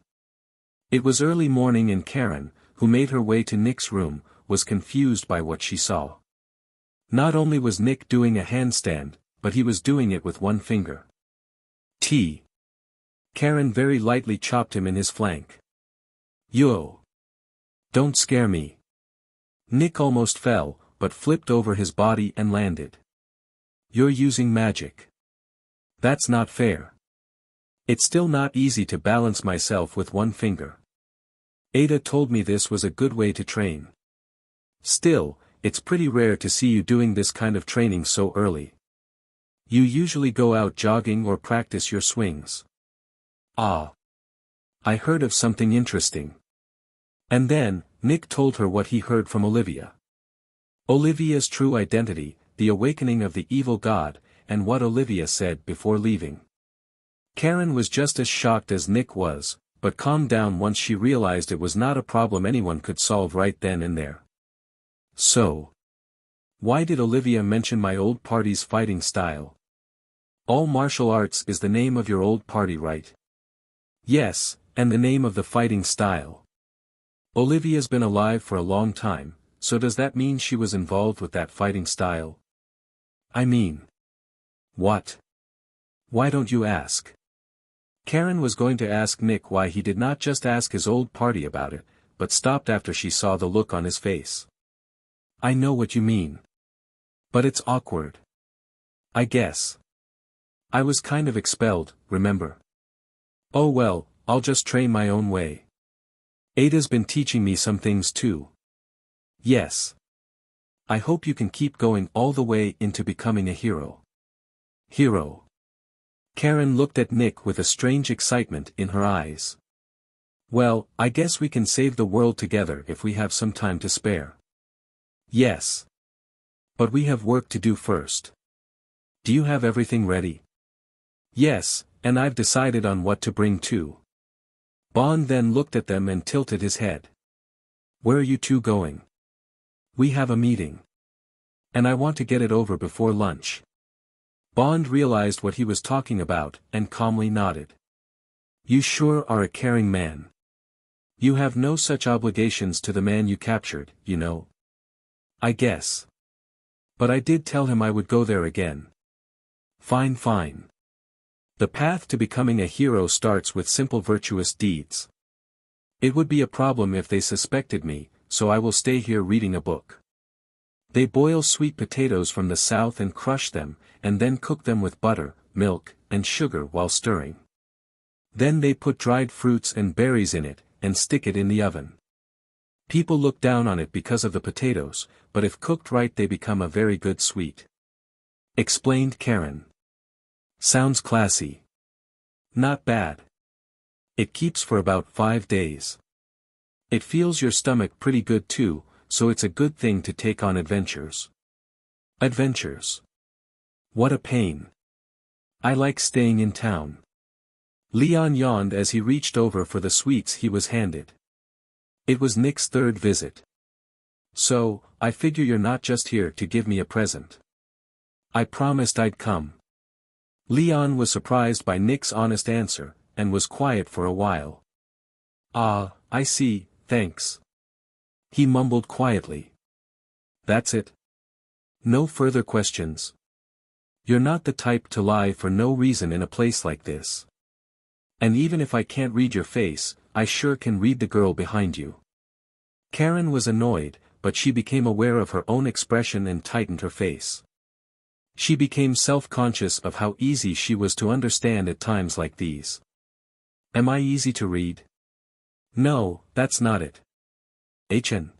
It was early morning and Karen, who made her way to Nick's room, was confused by what she saw. Not only was Nick doing a handstand, but he was doing it with one finger. Karen very lightly chopped him in his flank. Yo! Don't scare me. Nick almost fell, but flipped over his body and landed. You're using magic. That's not fair. It's still not easy to balance myself with one finger. Ada told me this was a good way to train. Still, it's pretty rare to see you doing this kind of training so early. You usually go out jogging or practice your swings. Ah. I heard of something interesting. And then, Nick told her what he heard from Olivia. Olivia's true identity, the awakening of the evil god, and what Olivia said before leaving. Karen was just as shocked as Nick was, but calmed down once she realized it was not a problem anyone could solve right then and there. So, why did Olivia mention my old party's fighting style? All martial arts is the name of your old party, right? Yes, and the name of the fighting style. Olivia's been alive for a long time, so does that mean she was involved with that fighting style? I mean. What? Why don't you ask? Karen was going to ask Nick why he did not just ask his old party about it, but stopped after she saw the look on his face. I know what you mean. But it's awkward. I guess. I was kind of expelled, remember? Oh well, I'll just train my own way. Ada's been teaching me some things too. Yes. I hope you can keep going all the way into becoming a hero. Hero. Karen looked at Nick with a strange excitement in her eyes. Well, I guess we can save the world together if we have some time to spare. Yes. But we have work to do first. Do you have everything ready? Yes, and I've decided on what to bring too. Bond then looked at them and tilted his head. Where are you two going? We have a meeting. And I want to get it over before lunch. Bond realized what he was talking about, and calmly nodded. You sure are a caring man. You have no such obligations to the man you captured, you know. I guess. But I did tell him I would go there again. Fine, fine. The path to becoming a hero starts with simple virtuous deeds. It would be a problem if they suspected me, so I will stay here reading a book. They boil sweet potatoes from the south and crush them, and then cook them with butter, milk, and sugar while stirring. Then they put dried fruits and berries in it, and stick it in the oven. People look down on it because of the potatoes, but if cooked right they become a very good sweet. Explained Karen. Sounds classy. Not bad. It keeps for about 5 days. It feels your stomach pretty good too, so it's a good thing to take on adventures. Adventures. What a pain. I like staying in town. Leon yawned as he reached over for the sweets he was handed. It was Nick's third visit. So, I figure you're not just here to give me a present. I promised I'd come. Leon was surprised by Nick's honest answer, and was quiet for a while. Ah, I see, thanks. He mumbled quietly. That's it? No further questions? You're not the type to lie for no reason in a place like this. And even if I can't read your face, I sure can read the girl behind you. Karen was annoyed, but she became aware of her own expression and tightened her face. She became self-conscious of how easy she was to understand at times like these. Am I easy to read? No, that's not it. HN.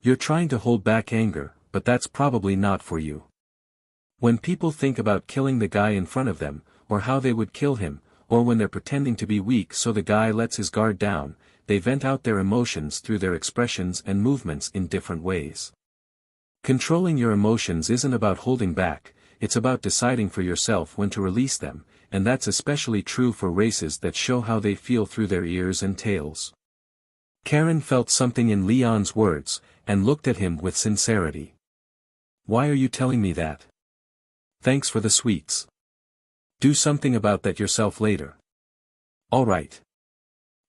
You're trying to hold back anger, but that's probably not for you. When people think about killing the guy in front of them, or how they would kill him, or when they're pretending to be weak so the guy lets his guard down, they vent out their emotions through their expressions and movements in different ways. Controlling your emotions isn't about holding back, it's about deciding for yourself when to release them, and that's especially true for races that show how they feel through their ears and tails. Karen felt something in Leon's words, and looked at him with sincerity. Why are you telling me that? Thanks for the sweets. Do something about that yourself later. All right.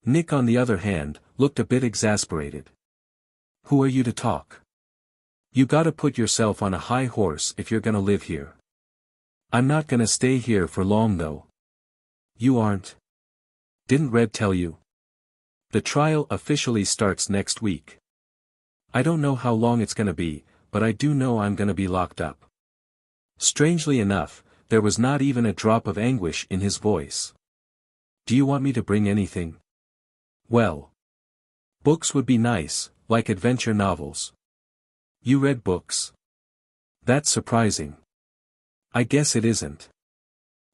Nick on the other hand, looked a bit exasperated. Who are you to talk? You gotta put yourself on a high horse if you're gonna live here. I'm not gonna stay here for long though. You aren't? Didn't Red tell you? The trial officially starts next week. I don't know how long it's gonna be, but I do know I'm gonna be locked up. Strangely enough, there was not even a drop of anguish in his voice. Do you want me to bring anything? Well. Books would be nice, like adventure novels. You read books? That's surprising. I guess it isn't.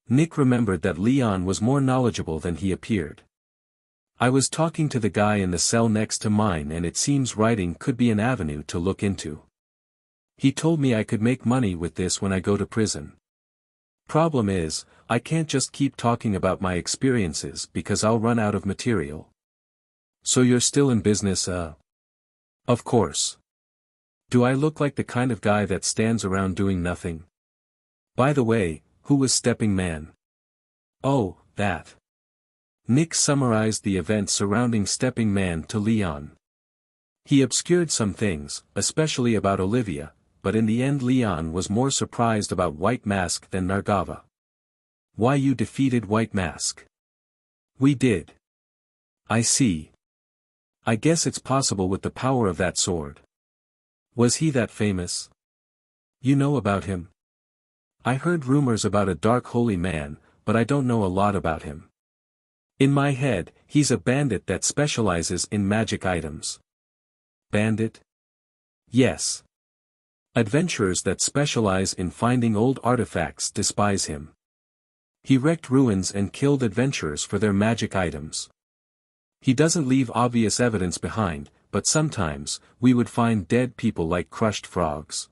Nick remembered that Leon was more knowledgeable than he appeared. I was talking to the guy in the cell next to mine and it seems writing could be an avenue to look into. He told me I could make money with this when I go to prison. Problem is, I can't just keep talking about my experiences because I'll run out of material. So you're still in business, Of course. Do I look like the kind of guy that stands around doing nothing? By the way, who was Stepping Man? Oh, that. Nick summarized the events surrounding Stepping Man to Leon. He obscured some things, especially about Olivia, but in the end Leon was more surprised about White Mask than Nargava. Why you defeated White Mask? We did. I see. I guess it's possible with the power of that sword. Was he that famous? You know about him? I heard rumors about a dark holy man, but I don't know a lot about him. In my head, he's a bandit that specializes in magic items. Bandit? Yes. Adventurers that specialize in finding old artifacts despise him. He wrecked ruins and killed adventurers for their magic items. He doesn't leave obvious evidence behind, but sometimes, we would find dead people like crushed frogs.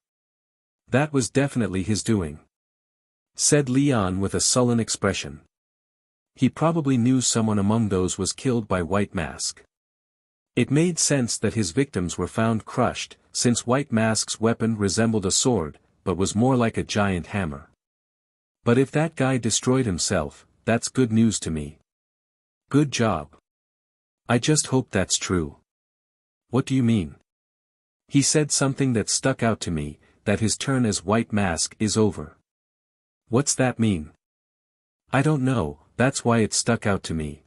That was definitely his doing, said Leon with a sullen expression. He probably knew someone among those was killed by White Mask. It made sense that his victims were found crushed, since White Mask's weapon resembled a sword, but was more like a giant hammer. But if that guy destroyed himself, that's good news to me. Good job. I just hope that's true. What do you mean? He said something that stuck out to me, that his turn as White Mask is over. What's that mean? I don't know, that's why it stuck out to me.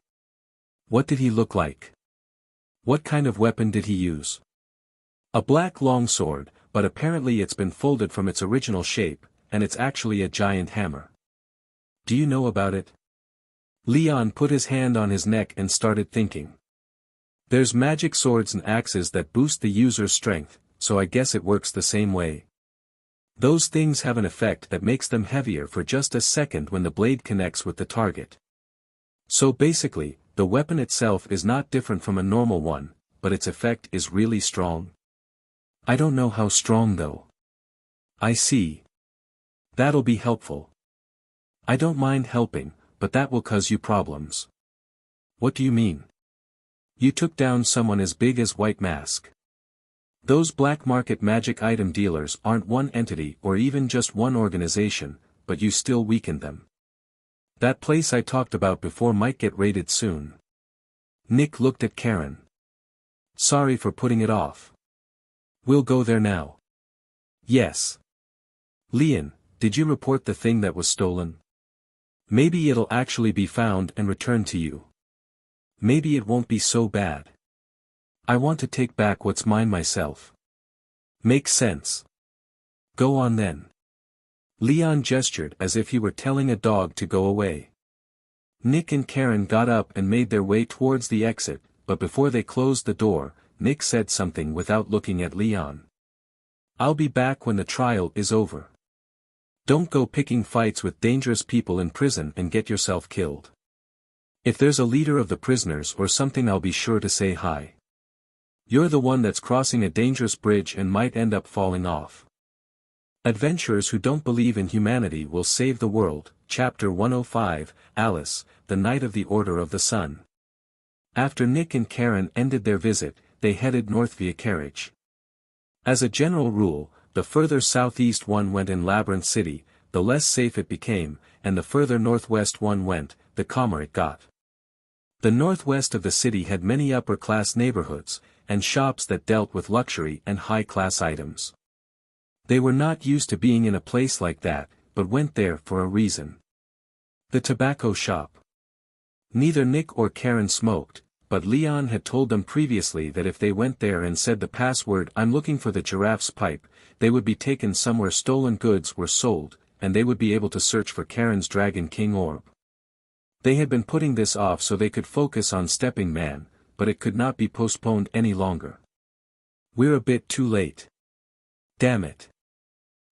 What did he look like? What kind of weapon did he use? A black longsword, but apparently it's been folded from its original shape, and it's actually a giant hammer. Do you know about it? Leon put his hand on his neck and started thinking. There's magic swords and axes that boost the user's strength, so I guess it works the same way. Those things have an effect that makes them heavier for just a second when the blade connects with the target. So basically, the weapon itself is not different from a normal one, but its effect is really strong. I don't know how strong though. I see. That'll be helpful. I don't mind helping, but that will cause you problems. What do you mean? You took down someone as big as White Mask. Those black market magic item dealers aren't one entity or even just one organization, but you still weakened them. That place I talked about before might get raided soon. Nick looked at Karen. Sorry for putting it off. We'll go there now. Yes. Leon, did you report the thing that was stolen? Maybe it'll actually be found and returned to you. Maybe it won't be so bad. I want to take back what's mine myself. Makes sense. Go on then. Leon gestured as if he were telling a dog to go away. Nick and Karen got up and made their way towards the exit, but before they closed the door, Nick said something without looking at Leon. I'll be back when the trial is over. Don't go picking fights with dangerous people in prison and get yourself killed. If there's a leader of the prisoners or something, I'll be sure to say hi. You're the one that's crossing a dangerous bridge and might end up falling off. Adventurers who don't believe in humanity will save the world. Chapter 105, Alice, the Knight of the Order of the Sun. After Nick and Karen ended their visit, they headed north via carriage. As a general rule, the further southeast one went in Labyrinth City, the less safe it became, and the further northwest one went, the calmer it got. The northwest of the city had many upper-class neighborhoods, and shops that dealt with luxury and high-class items. They were not used to being in a place like that, but went there for a reason. The tobacco shop. Neither Nick or Karen smoked, but Leon had told them previously that if they went there and said the password "I'm looking for the giraffe's pipe," they would be taken somewhere stolen goods were sold, and they would be able to search for Karen's Dragon King orb. They had been putting this off so they could focus on Stepping Man, but it could not be postponed any longer. We're a bit too late. Damn it.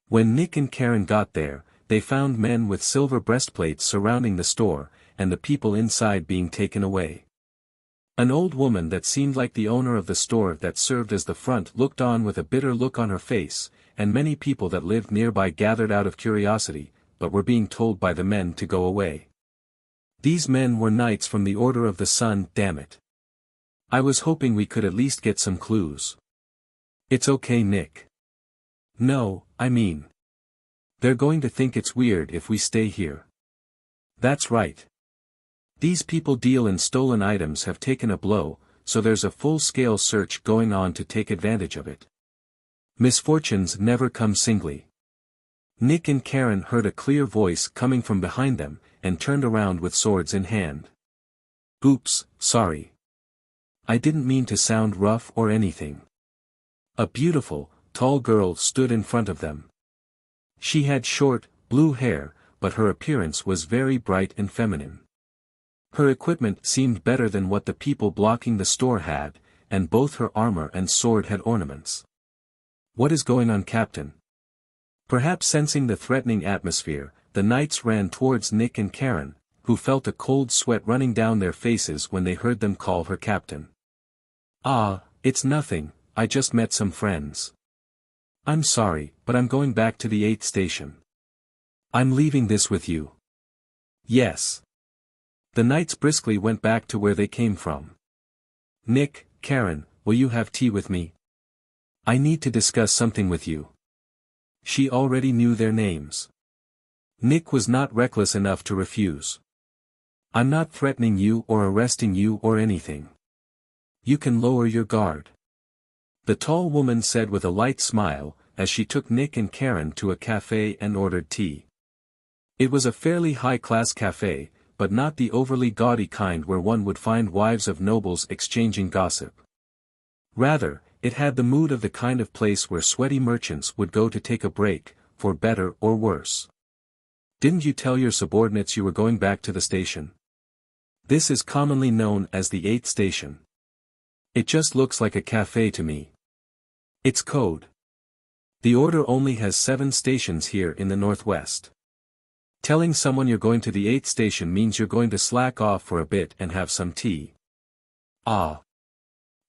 When Nick and Karen got there, they found men with silver breastplates surrounding the store, and the people inside being taken away. An old woman that seemed like the owner of the store that served as the front looked on with a bitter look on her face, and many people that lived nearby gathered out of curiosity, but were being told by the men to go away. These men were knights from the Order of the Sun. Damn it. I was hoping we could at least get some clues. It's okay, Nick. No, I mean, they're going to think it's weird if we stay here. That's right. These people deal in stolen items have taken a blow, so there's a full-scale search going on to take advantage of it. Misfortunes never come singly. Nick and Karen heard a clear voice coming from behind them, and turned around with swords in hand. Oops, sorry. I didn't mean to sound rough or anything. A beautiful, tall girl stood in front of them. She had short, blue hair, but her appearance was very bright and feminine. Her equipment seemed better than what the people blocking the store had, and both her armor and sword had ornaments. "What is going on, Captain?" Perhaps sensing the threatening atmosphere, the knights ran towards Nick and Karen, who felt a cold sweat running down their faces when they heard them call her captain. "Ah, it's nothing, I just met some friends. I'm sorry, but I'm going back to the 8th station. I'm leaving this with you." "Yes." The knights briskly went back to where they came from. "Nick, Karen, will you have tea with me? I need to discuss something with you." She already knew their names. Nick was not reckless enough to refuse. "I'm not threatening you or arresting you or anything. You can lower your guard," the tall woman said with a light smile, as she took Nick and Karen to a cafe and ordered tea. It was a fairly high-class cafe, but not the overly gaudy kind where one would find wives of nobles exchanging gossip. Rather, it had the mood of the kind of place where sweaty merchants would go to take a break, for better or worse. "Didn't you tell your subordinates you were going back to the station? This is commonly known as the 8th station. It just looks like a cafe to me. It's code. The order only has 7 stations here in the Northwest. Telling someone you're going to the 8th station means you're going to slack off for a bit and have some tea." "Ah.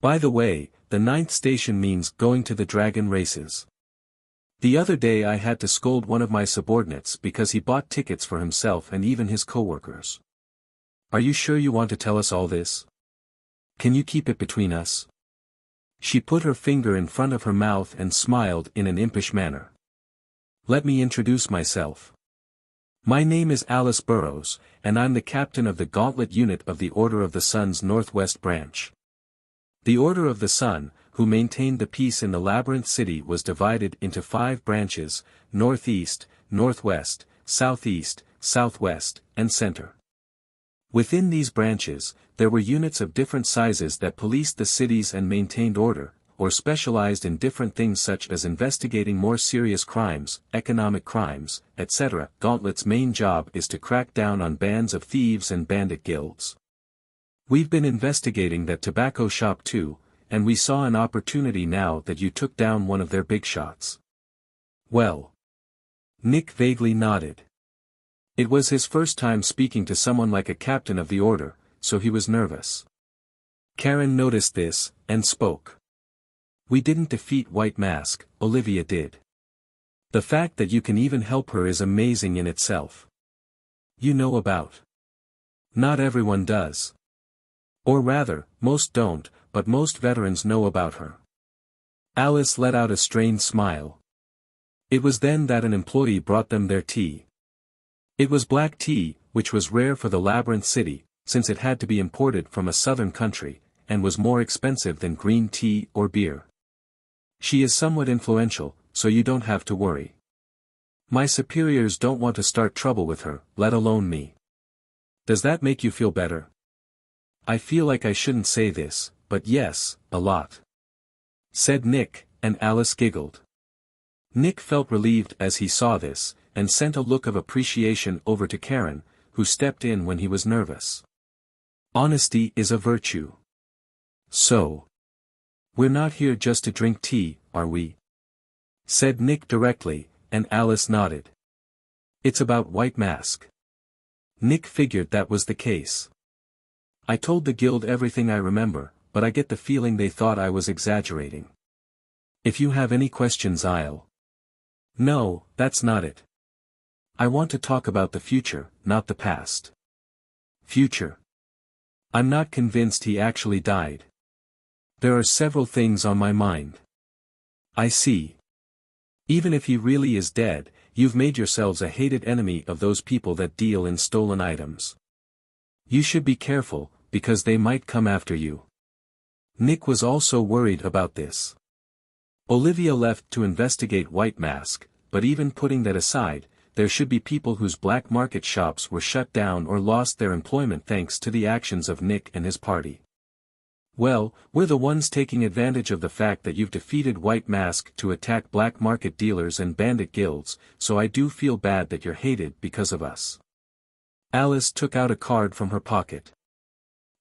By the way, the 9th station means going to the dragon races. The other day I had to scold one of my subordinates because he bought tickets for himself and even his coworkers. Are you sure you want to tell us all this? Can you keep it between us?" She put her finger in front of her mouth and smiled in an impish manner. "Let me introduce myself. My name is Alice Burrows, and I'm the captain of the Gauntlet Unit of the Order of the Sun's Northwest Branch." The Order of the Sun, who maintained the peace in the Labyrinth City, was divided into 5 branches: Northeast, Northwest, Southeast, Southwest, and Center. Within these branches, there were units of different sizes that policed the cities and maintained order, or specialized in different things such as investigating more serious crimes, economic crimes, etc. Gauntlet's main job is to crack down on bands of thieves and bandit guilds. We've been investigating that tobacco shop too, and we saw an opportunity now that you took down one of their big shots. Well. Nick vaguely nodded. It was his first time speaking to someone like a captain of the order, so he was nervous. Karen noticed this, and spoke. "We didn't defeat White Mask, Olivia did. The fact that you can even help her is amazing in itself. You know about. Not everyone does. Or rather, most don't, but most veterans know about her." Alice let out a strained smile. It was then that an employee brought them their tea. It was black tea, which was rare for the Labyrinth City, since it had to be imported from a southern country, and was more expensive than green tea or beer. "She is somewhat influential, so you don't have to worry. My superiors don't want to start trouble with her, let alone me. Does that make you feel better?" "I feel like I shouldn't say this, but yes, a lot," said Nick, and Alice giggled. Nick felt relieved as he saw this, and sent a look of appreciation over to Karen, who stepped in when he was nervous. "Honesty is a virtue. So. We're not here just to drink tea, are we?" said Nick directly, and Alice nodded. "It's about White Mask." Nick figured that was the case. "I told the guild everything I remember, but I get the feeling they thought I was exaggerating. If you have any questions I'll—" "No, that's not it. I want to talk about the future, not the past." "Future? I'm not convinced he actually died. There are several things on my mind." "I see. Even if he really is dead, you've made yourselves a hated enemy of those people that deal in stolen items. You should be careful, because they might come after you." Nick was also worried about this. Olivia left to investigate White Mask, but even putting that aside, there should be people whose black market shops were shut down or lost their employment thanks to the actions of Nick and his party. Well, we're the ones taking advantage of the fact that you've defeated White Mask to attack black market dealers and bandit guilds, so I do feel bad that you're hated because of us. Alice took out a card from her pocket.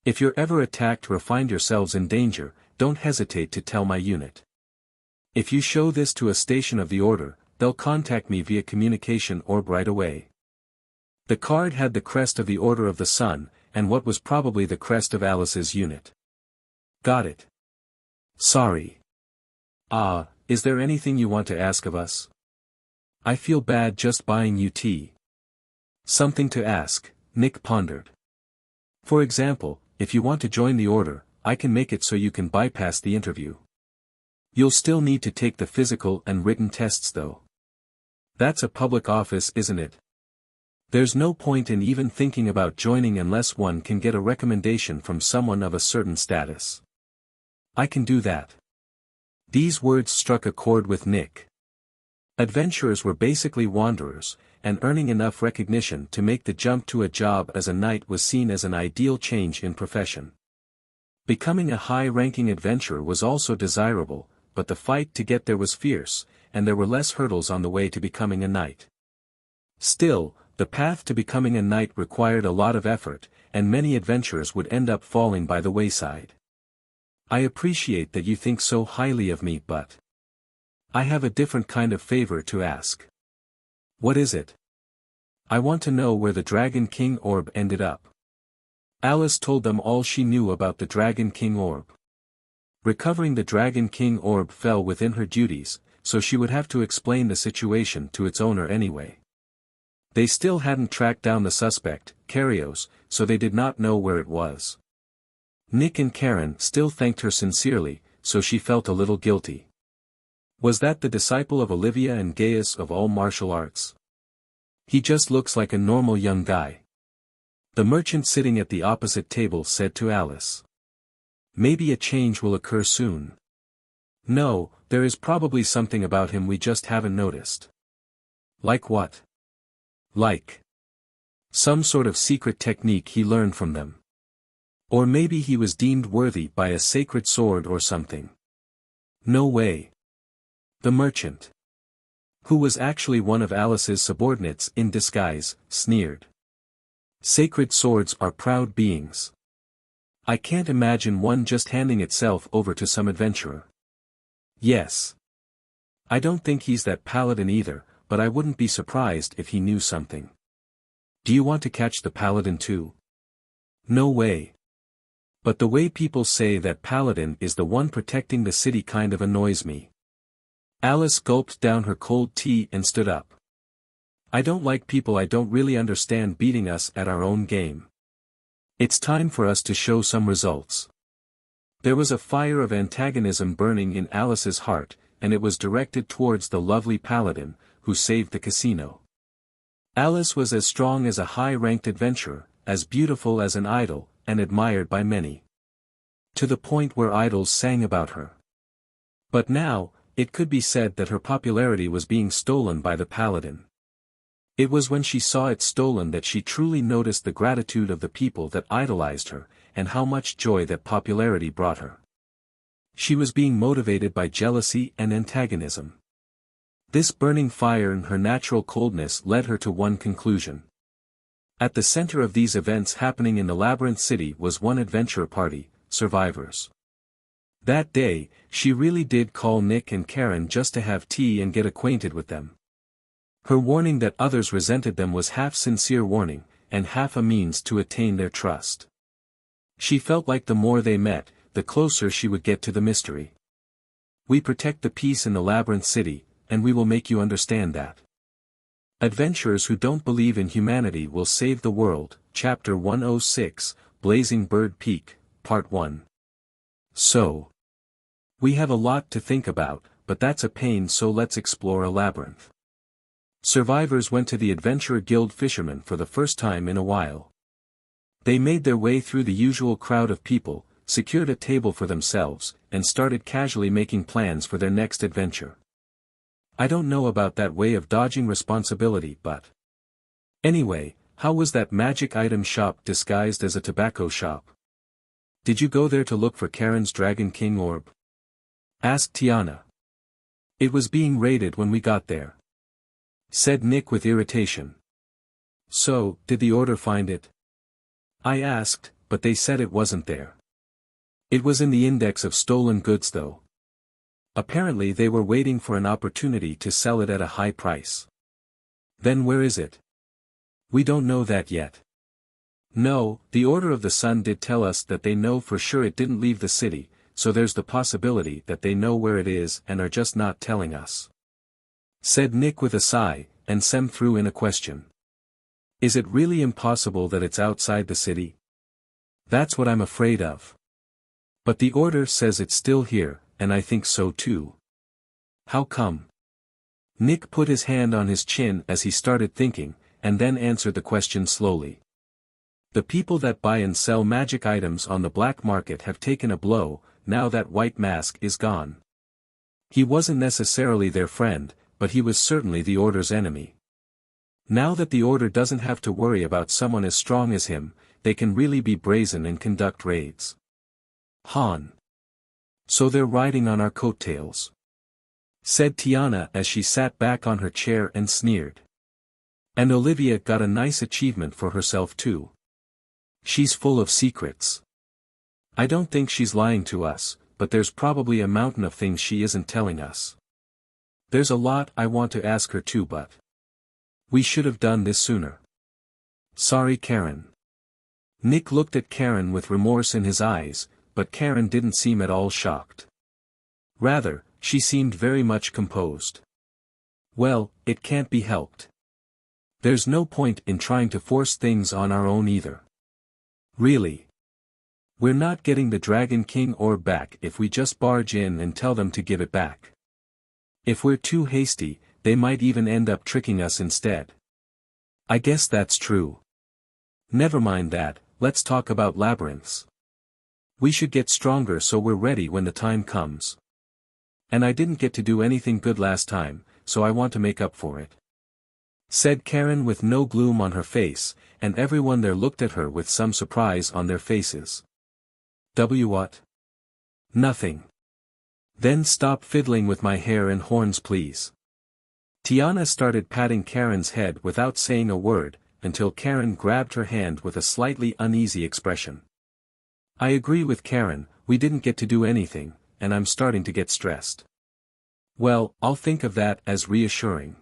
If you're ever attacked or find yourselves in danger, don't hesitate to tell my unit. If you show this to a station of the order, they'll contact me via communication orb right away. The card had the crest of the Order of the Sun, and what was probably the crest of Alice's unit. Got it. Sorry. Is there anything you want to ask of us? I feel bad just buying you tea. Something to ask, Nick pondered. For example, if you want to join the order, I can make it so you can bypass the interview. You'll still need to take the physical and written tests though. That's a public office, isn't it? There's no point in even thinking about joining unless one can get a recommendation from someone of a certain status. I can do that. These words struck a chord with Nick. Adventurers were basically wanderers, and earning enough recognition to make the jump to a job as a knight was seen as an ideal change in profession. Becoming a high-ranking adventurer was also desirable, but the fight to get there was fierce, and there were less hurdles on the way to becoming a knight. Still, the path to becoming a knight required a lot of effort, and many adventurers would end up falling by the wayside. I appreciate that you think so highly of me, but I have a different kind of favor to ask. What is it? I want to know where the Dragon King orb ended up. Alice told them all she knew about the Dragon King orb. Recovering the Dragon King orb fell within her duties, so she would have to explain the situation to its owner anyway. They still hadn't tracked down the suspect, Karios, so they did not know where it was. Nick and Karen still thanked her sincerely, so she felt a little guilty. Was that the disciple of Olivia and Gaius of all martial arts? He just looks like a normal young guy. The merchant sitting at the opposite table said to Alice. Maybe a change will occur soon. No, there is probably something about him we just haven't noticed. Like what? Like some sort of secret technique he learned from them. Or maybe he was deemed worthy by a sacred sword or something. No way. The merchant, who was actually one of Alice's subordinates in disguise, sneered. Sacred swords are proud beings. I can't imagine one just handing itself over to some adventurer. Yes. I don't think he's that paladin either, but I wouldn't be surprised if he knew something. Do you want to catch the paladin too? No way. But the way people say that paladin is the one protecting the city kind of annoys me. Alice gulped down her cold tea and stood up. I don't like people I don't really understand beating us at our own game. It's time for us to show some results. There was a fire of antagonism burning in Alice's heart, and it was directed towards the lovely paladin, who saved the casino. Alice was as strong as a high-ranked adventurer, as beautiful as an idol, and admired by many. To the point where idols sang about her. But now, it could be said that her popularity was being stolen by the paladin. It was when she saw it stolen that she truly noticed the gratitude of the people that idolized her, and how much joy that popularity brought her. She was being motivated by jealousy and antagonism. This burning fire and her natural coldness led her to one conclusion. At the center of these events happening in the Labyrinth City was one adventure party, survivors. That day, she really did call Nick and Karen just to have tea and get acquainted with them. Her warning that others resented them was half sincere warning, and half a means to attain their trust. She felt like the more they met, the closer she would get to the mystery. We protect the peace in the Labyrinth City, and we will make you understand that. Adventurers who don't believe in humanity will save the world, Chapter 106, Blazing Bird Peak, Part 1. So. We have a lot to think about, but that's a pain, so let's explore a labyrinth. Survivors went to the Adventurer Guild Fishermen for the first time in a while. They made their way through the usual crowd of people, secured a table for themselves, and started casually making plans for their next adventure. I don't know about that way of dodging responsibility, but anyway, how was that magic item shop disguised as a tobacco shop? Did you go there to look for Karen's Dragon King orb? Asked Tiana. It was being raided when we got there, said Nick with irritation. So, did the Order find it? I asked, but they said it wasn't there. It was in the index of stolen goods though. Apparently they were waiting for an opportunity to sell it at a high price. Then where is it? We don't know that yet. No, the Order of the Sun did tell us that they know for sure it didn't leave the city, so there's the possibility that they know where it is and are just not telling us. Said Nick with a sigh, and Sem threw in a question. Is it really impossible that it's outside the city? That's what I'm afraid of. But the Order says it's still here, and I think so too. How come? Nick put his hand on his chin as he started thinking, and then answered the question slowly. The people that buy and sell magic items on the black market have taken a blow, now that White Mask is gone. He wasn't necessarily their friend, but he was certainly the Order's enemy. Now that the Order doesn't have to worry about someone as strong as him, they can really be brazen and conduct raids. Han. So they're riding on our coattails, said Tiana as she sat back on her chair and sneered. And Olivia got a nice achievement for herself too. She's full of secrets. I don't think she's lying to us, but there's probably a mountain of things she isn't telling us. There's a lot I want to ask her too, but we should have done this sooner. Sorry, Karen. Nick looked at Karen with remorse in his eyes, but Karen didn't seem at all shocked. Rather, she seemed very much composed. Well, it can't be helped. There's no point in trying to force things on our own either. Really. We're not getting the Dragon King orb back if we just barge in and tell them to give it back. If we're too hasty, they might even end up tricking us instead. I guess that's true. Never mind that, let's talk about labyrinths. We should get stronger so we're ready when the time comes. And I didn't get to do anything good last time, so I want to make up for it. Said Karen with no gloom on her face, and everyone there looked at her with some surprise on their faces. What? Nothing. Then stop fiddling with my hair and horns please. Tiana started patting Karen's head without saying a word, until Karen grabbed her hand with a slightly uneasy expression. I agree with Karen, we didn't get to do anything, and I'm starting to get stressed. Well, I'll think of that as reassuring,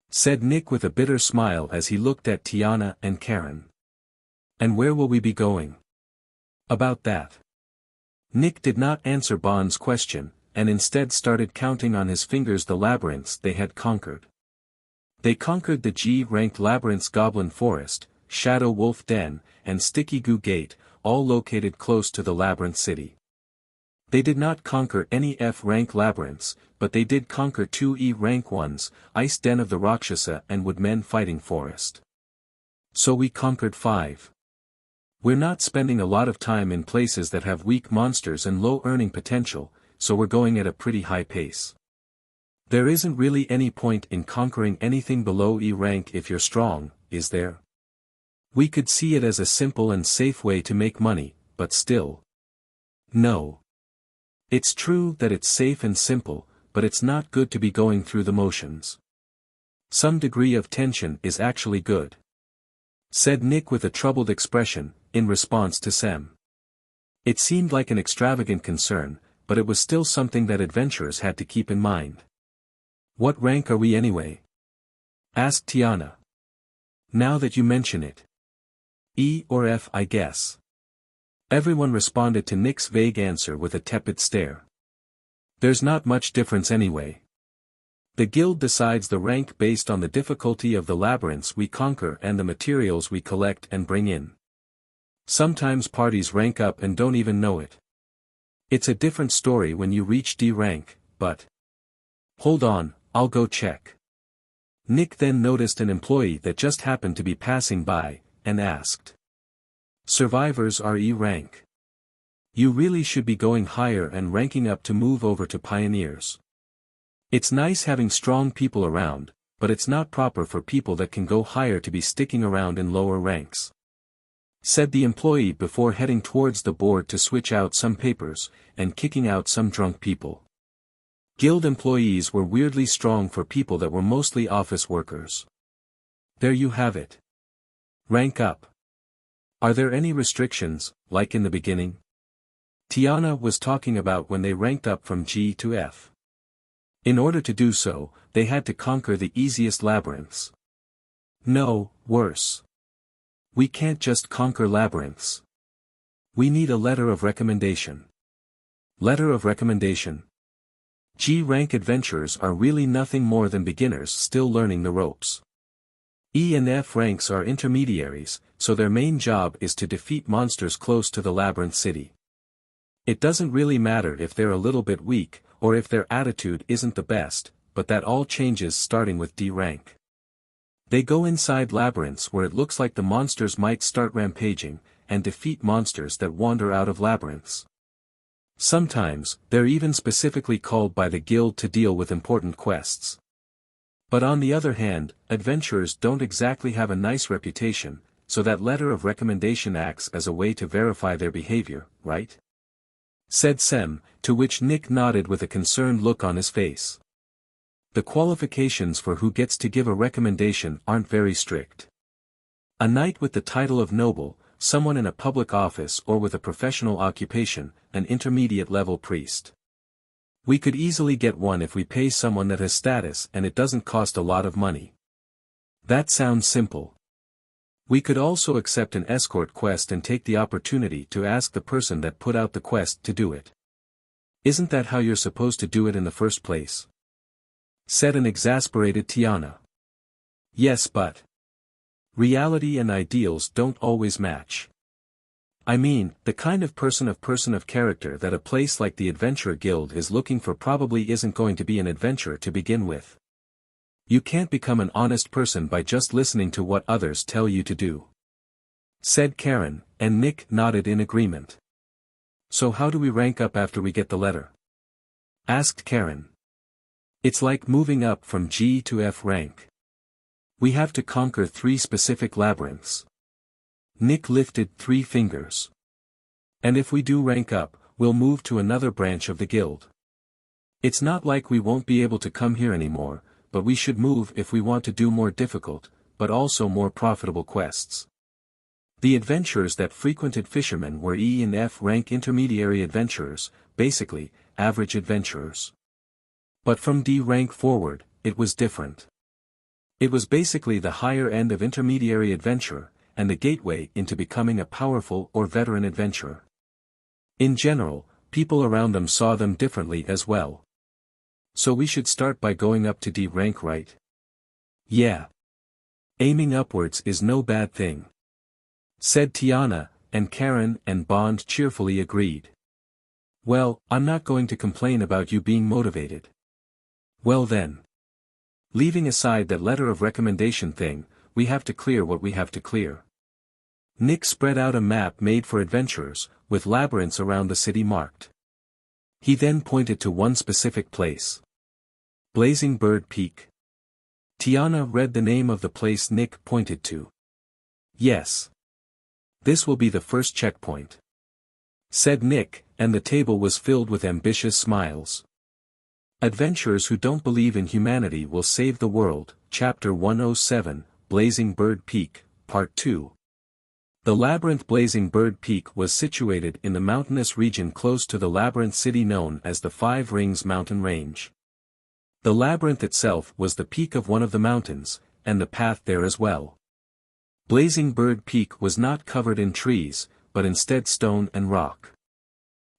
said Nick with a bitter smile as he looked at Tiana and Karen. And where will we be going? About that. Nick did not answer Bond's question, and instead started counting on his fingers the labyrinths they had conquered. They conquered the G-ranked Labyrinth's Goblin Forest, Shadow Wolf Den, and Sticky Goo Gate, all located close to the Labyrinth City. They did not conquer any F-rank labyrinths, but they did conquer 2 E-rank ones, Ice Den of the Rakshasa and Woodmen Fighting Forest. So we conquered 5. We're not spending a lot of time in places that have weak monsters and low earning potential, so we're going at a pretty high pace. There isn't really any point in conquering anything below E rank if you're strong, is there? We could see it as a simple and safe way to make money, but still. No. It's true that it's safe and simple, but it's not good to be going through the motions. Some degree of tension is actually good, said Nick with a troubled expression, in response to Sem. It seemed like an extravagant concern, but it was still something that adventurers had to keep in mind. What rank are we anyway? Asked Tiana. Now that you mention it. E or F I guess. Everyone responded to Nick's vague answer with a tepid stare. There's not much difference anyway. The guild decides the rank based on the difficulty of the labyrinths we conquer and the materials we collect and bring in. Sometimes parties rank up and don't even know it. It's a different story when you reach D rank, but... Hold on, I'll go check. Nick then noticed an employee that just happened to be passing by, and asked. Survivors are E rank. You really should be going higher and ranking up to move over to pioneers. It's nice having strong people around, but it's not proper for people that can go higher to be sticking around in lower ranks. said the employee before heading towards the board to switch out some papers, and kicking out some drunk people. Guild employees were weirdly strong for people that were mostly office workers. There you have it. Rank up. Are there any restrictions, like in the beginning? Tiana was talking about when they ranked up from G to F. In order to do so, they had to conquer the easiest labyrinths. No, worse. We can't just conquer labyrinths. We need a letter of recommendation. Letter of recommendation. G-rank adventurers are really nothing more than beginners still learning the ropes. E and F ranks are intermediaries, so their main job is to defeat monsters close to the labyrinth city. It doesn't really matter if they're a little bit weak, or if their attitude isn't the best, but that all changes starting with D rank. They go inside labyrinths where it looks like the monsters might start rampaging, and defeat monsters that wander out of labyrinths. Sometimes, they're even specifically called by the guild to deal with important quests. But on the other hand, adventurers don't exactly have a nice reputation, so that letter of recommendation acts as a way to verify their behavior, right? Said Sem, to which Nick nodded with a concerned look on his face. The qualifications for who gets to give a recommendation aren't very strict. A knight with the title of noble, someone in a public office or with a professional occupation, an intermediate-level priest. We could easily get one if we pay someone that has status and it doesn't cost a lot of money. That sounds simple. We could also accept an escort quest and take the opportunity to ask the person that put out the quest to do it. Isn't that how you're supposed to do it in the first place? Said an exasperated Tiana. Yes, but reality and ideals don't always match. I mean, the kind of person of character that a place like the Adventurer Guild is looking for probably isn't going to be an adventurer to begin with. You can't become an honest person by just listening to what others tell you to do. Said Karen, and Nick nodded in agreement. So how do we rank up after we get the letter? Asked Karen. It's like moving up from G to F rank. We have to conquer 3 specific labyrinths. Nick lifted 3 fingers. And if we do rank up, we'll move to another branch of the guild. It's not like we won't be able to come here anymore, but we should move if we want to do more difficult, but also more profitable quests. The adventurers that frequented fishermen were E and F rank intermediary adventurers, basically, average adventurers. But from D rank forward, it was different. It was basically the higher end of intermediary adventurer, and the gateway into becoming a powerful or veteran adventurer. In general, people around them saw them differently as well. So we should start by going up to D rank, right? Yeah. Aiming upwards is no bad thing. Said Tiana, and Karen and Bond cheerfully agreed. Well, I'm not going to complain about you being motivated. Well then. Leaving aside that letter of recommendation thing, we have to clear what we have to clear. Nick spread out a map made for adventurers, with labyrinths around the city marked. He then pointed to one specific place. Blazing Bird Peak. Tiana read the name of the place Nick pointed to. Yes. This will be the first checkpoint. Said Nick, and the table was filled with ambitious smiles. Adventurers who don't believe in humanity will save the world, Chapter 107, Blazing Bird Peak, Part 2. The labyrinth Blazing Bird Peak was situated in the mountainous region close to the labyrinth city known as the Five Rings Mountain Range. The labyrinth itself was the peak of one of the mountains, and the path there as well. Blazing Bird Peak was not covered in trees, but instead stone and rock.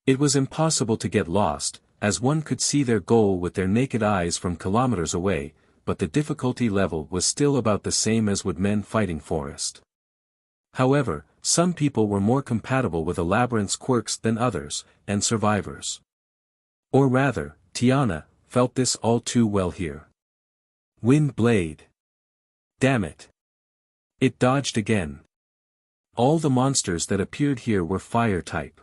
It was impossible to get lost, as one could see their goal with their naked eyes from kilometers away, but the difficulty level was still about the same as would men fighting forest. However, some people were more compatible with a labyrinth's quirks than others, and survivors. Or rather, Tiana felt this all too well here. Wind Blade. Damn it. It dodged again. All the monsters that appeared here were fire type.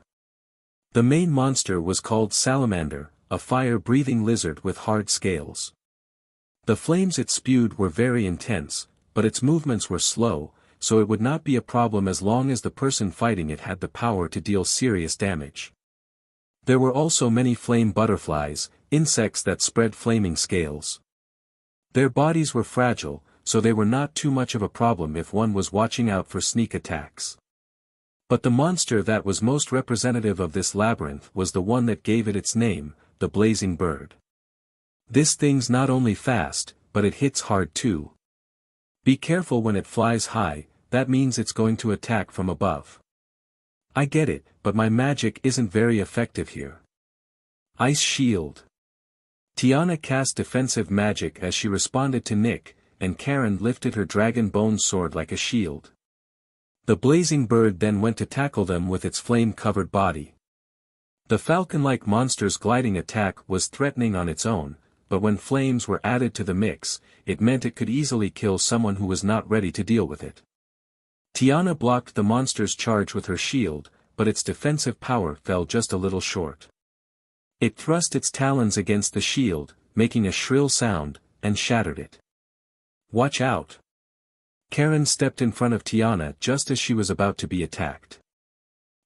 The main monster was called Salamander, a fire-breathing lizard with hard scales. The flames it spewed were very intense, but its movements were slow, so it would not be a problem as long as the person fighting it had the power to deal serious damage. There were also many flame butterflies, insects that spread flaming scales. Their bodies were fragile, so they were not too much of a problem if one was watching out for sneak attacks. But the monster that was most representative of this labyrinth was the one that gave it its name, the blazing bird. This thing's not only fast, but it hits hard too. Be careful when it flies high, that means it's going to attack from above. I get it, but my magic isn't very effective here. Ice shield. Tiana cast defensive magic as she responded to Nick, and Karen lifted her dragon bone sword like a shield. The blazing bird then went to tackle them with its flame-covered body. The falcon-like monster's gliding attack was threatening on its own, but when flames were added to the mix, it meant it could easily kill someone who was not ready to deal with it. Tiana blocked the monster's charge with her shield, but its defensive power fell just a little short. It thrust its talons against the shield, making a shrill sound, and shattered it. Watch out! Karen stepped in front of Tiana just as she was about to be attacked.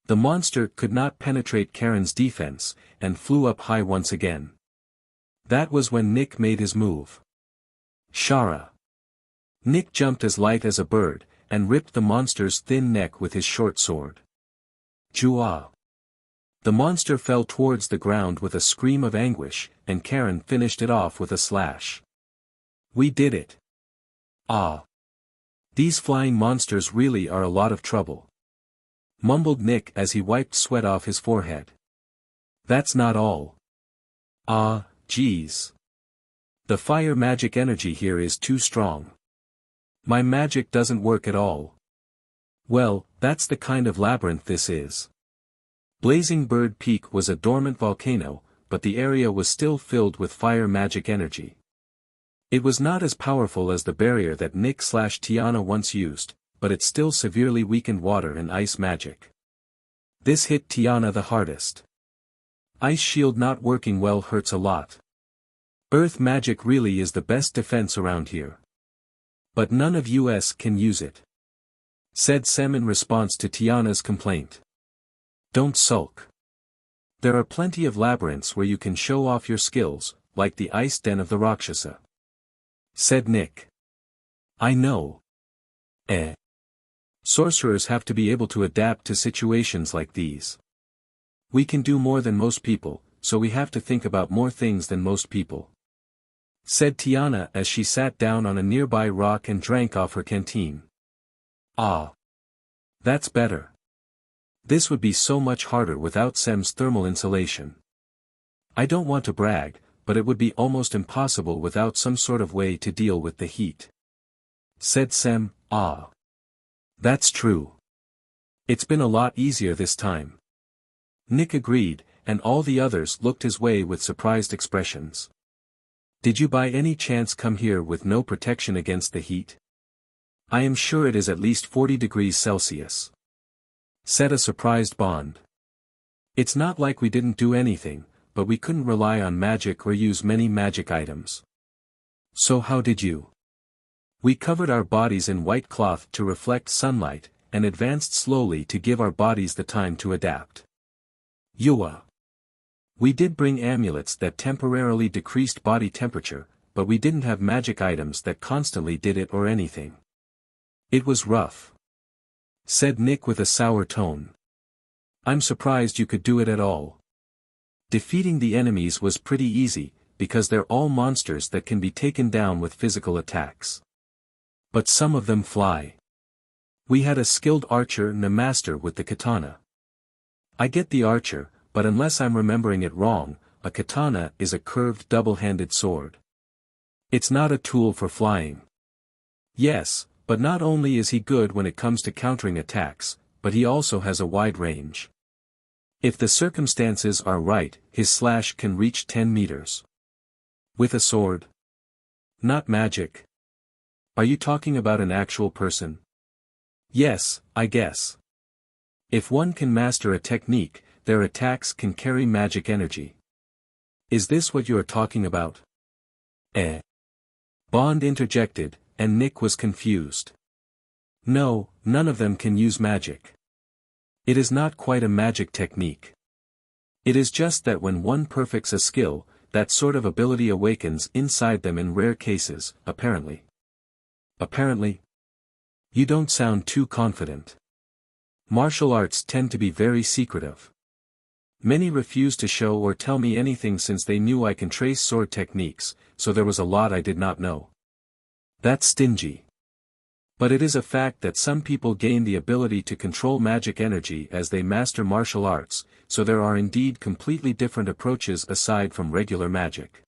The monster could not penetrate Karen's defense, and flew up high once again. That was when Nick made his move. Shara. Nick jumped as light as a bird, and ripped the monster's thin neck with his short sword. Jua. The monster fell towards the ground with a scream of anguish, and Karen finished it off with a slash. We did it. Ah. These flying monsters really are a lot of trouble. Mumbled Nick as he wiped sweat off his forehead. That's not all. Ah, geez. The fire magic energy here is too strong. My magic doesn't work at all. Well, that's the kind of labyrinth this is. Blazing Bird Peak was a dormant volcano, but the area was still filled with fire magic energy. It was not as powerful as the barrier that Nick/Tiana once used, but it still severely weakened water and ice magic. This hit Tiana the hardest. Ice shield not working well hurts a lot. Earth magic really is the best defense around here. But none of us can use it. Said Sem in response to Tiana's complaint. Don't sulk. There are plenty of labyrinths where you can show off your skills, like the ice den of the Rakshasa. Said Nick. I know. Sorcerers have to be able to adapt to situations like these. We can do more than most people, so we have to think about more things than most people. Said Tiana as she sat down on a nearby rock and drank off her canteen. Ah. That's better. This would be so much harder without Sem's thermal insulation. I don't want to brag, but it would be almost impossible without some sort of way to deal with the heat. Said Sem, ah. That's true. It's been a lot easier this time. Nick agreed, and all the others looked his way with surprised expressions. Did you by any chance come here with no protection against the heat? I am sure it is at least 40 degrees Celsius. Said a surprised Bond. It's not like we didn't do anything, but we couldn't rely on magic or use many magic items. So how did you? We covered our bodies in white cloth to reflect sunlight, and advanced slowly to give our bodies the time to adapt. Yua. We did bring amulets that temporarily decreased body temperature, but we didn't have magic items that constantly did it or anything. It was rough. Said Nick with a sour tone. I'm surprised you could do it at all. Defeating the enemies was pretty easy, because they're all monsters that can be taken down with physical attacks. But some of them fly. We had a skilled archer and a master with the katana. I get the archer, but unless I'm remembering it wrong, a katana is a curved double-handed sword. It's not a tool for flying. Yes, but not only is he good when it comes to countering attacks, but he also has a wide range. If the circumstances are right, his slash can reach 10 meters. With a sword? Not magic. Are you talking about an actual person? Yes, I guess. If one can master a technique, their attacks can carry magic energy. Is this what you are talking about? Bond interjected, and Nick was confused. No, none of them can use magic. It is not quite a magic technique. It is just that when one perfects a skill, that sort of ability awakens inside them in rare cases, apparently. Apparently? You don't sound too confident. Martial arts tend to be very secretive. Many refuse to show or tell me anything since they knew I can trace sword techniques, so there was a lot I did not know. That's stingy. But it is a fact that some people gain the ability to control magic energy as they master martial arts, so there are indeed completely different approaches aside from regular magic.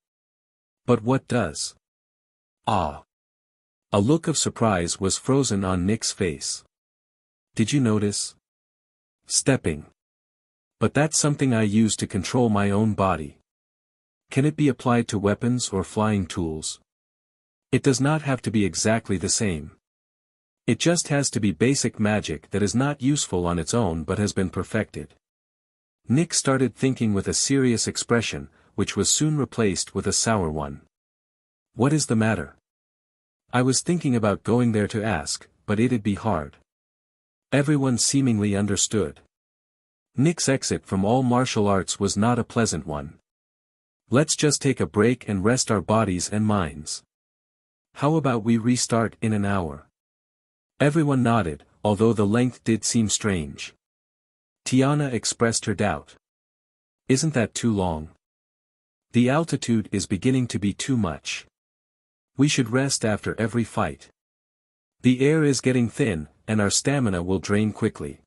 But what does? Ah! A look of surprise was frozen on Nick's face. Did you notice? Stepping. But that's something I use to control my own body. Can it be applied to weapons or flying tools? It does not have to be exactly the same. It just has to be basic magic that is not useful on its own but has been perfected. Nick started thinking with a serious expression, which was soon replaced with a sour one. What is the matter? I was thinking about going there to ask, but it'd be hard. Everyone seemingly understood. Nick's exit from all martial arts was not a pleasant one. Let's just take a break and rest our bodies and minds. How about we restart in an hour? Everyone nodded, although the length did seem strange. Tiana expressed her doubt. Isn't that too long? The altitude is beginning to be too much. We should rest after every fight. The air is getting thin, and our stamina will drain quickly.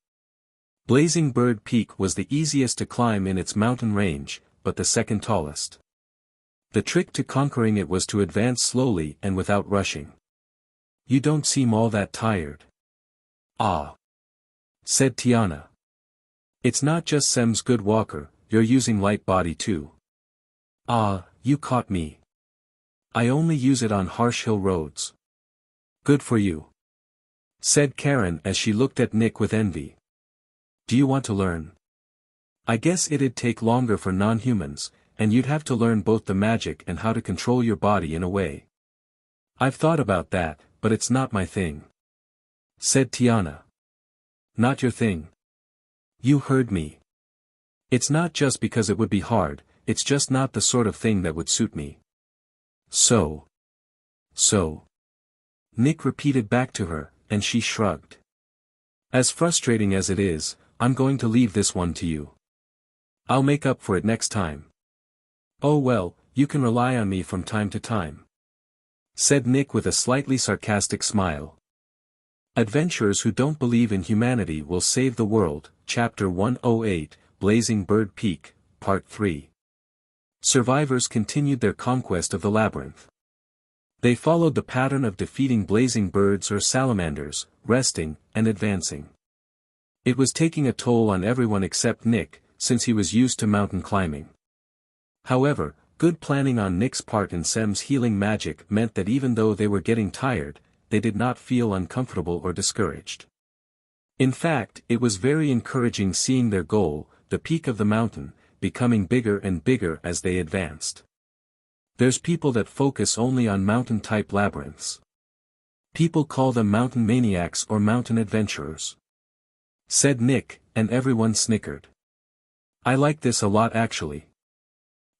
Blazing Bird Peak was the easiest to climb in its mountain range, but the second tallest. The trick to conquering it was to advance slowly and without rushing. You don't seem all that tired. Ah, said Tiana. It's not just Sem's good walker, you're using light body too. Ah, you caught me. I only use it on harsh hill roads. Good for you, said Karen as she looked at Nick with envy. Do you want to learn? I guess it'd take longer for non-humans, and you'd have to learn both the magic and how to control your body in a way. I've thought about that, but it's not my thing, said Tiana. Not your thing? You heard me. It's not just because it would be hard, it's just not the sort of thing that would suit me. So. Nick repeated back to her, and she shrugged. As frustrating as it is, I'm going to leave this one to you. I'll make up for it next time. Oh well, you can rely on me from time to time, said Nick with a slightly sarcastic smile. Adventurers who don't believe in humanity will save the world, Chapter 108, Blazing Bird Peak, Part 3. Survivors continued their conquest of the labyrinth. They followed the pattern of defeating blazing birds or salamanders, resting, and advancing. It was taking a toll on everyone except Nick, since he was used to mountain climbing. However, good planning on Nick's part in Sem's healing magic meant that even though they were getting tired, they did not feel uncomfortable or discouraged. In fact, it was very encouraging seeing their goal, the peak of the mountain, becoming bigger and bigger as they advanced. There's people that focus only on mountain-type labyrinths. People call them mountain maniacs or mountain adventurers, said Nick, and everyone snickered. I like this a lot actually.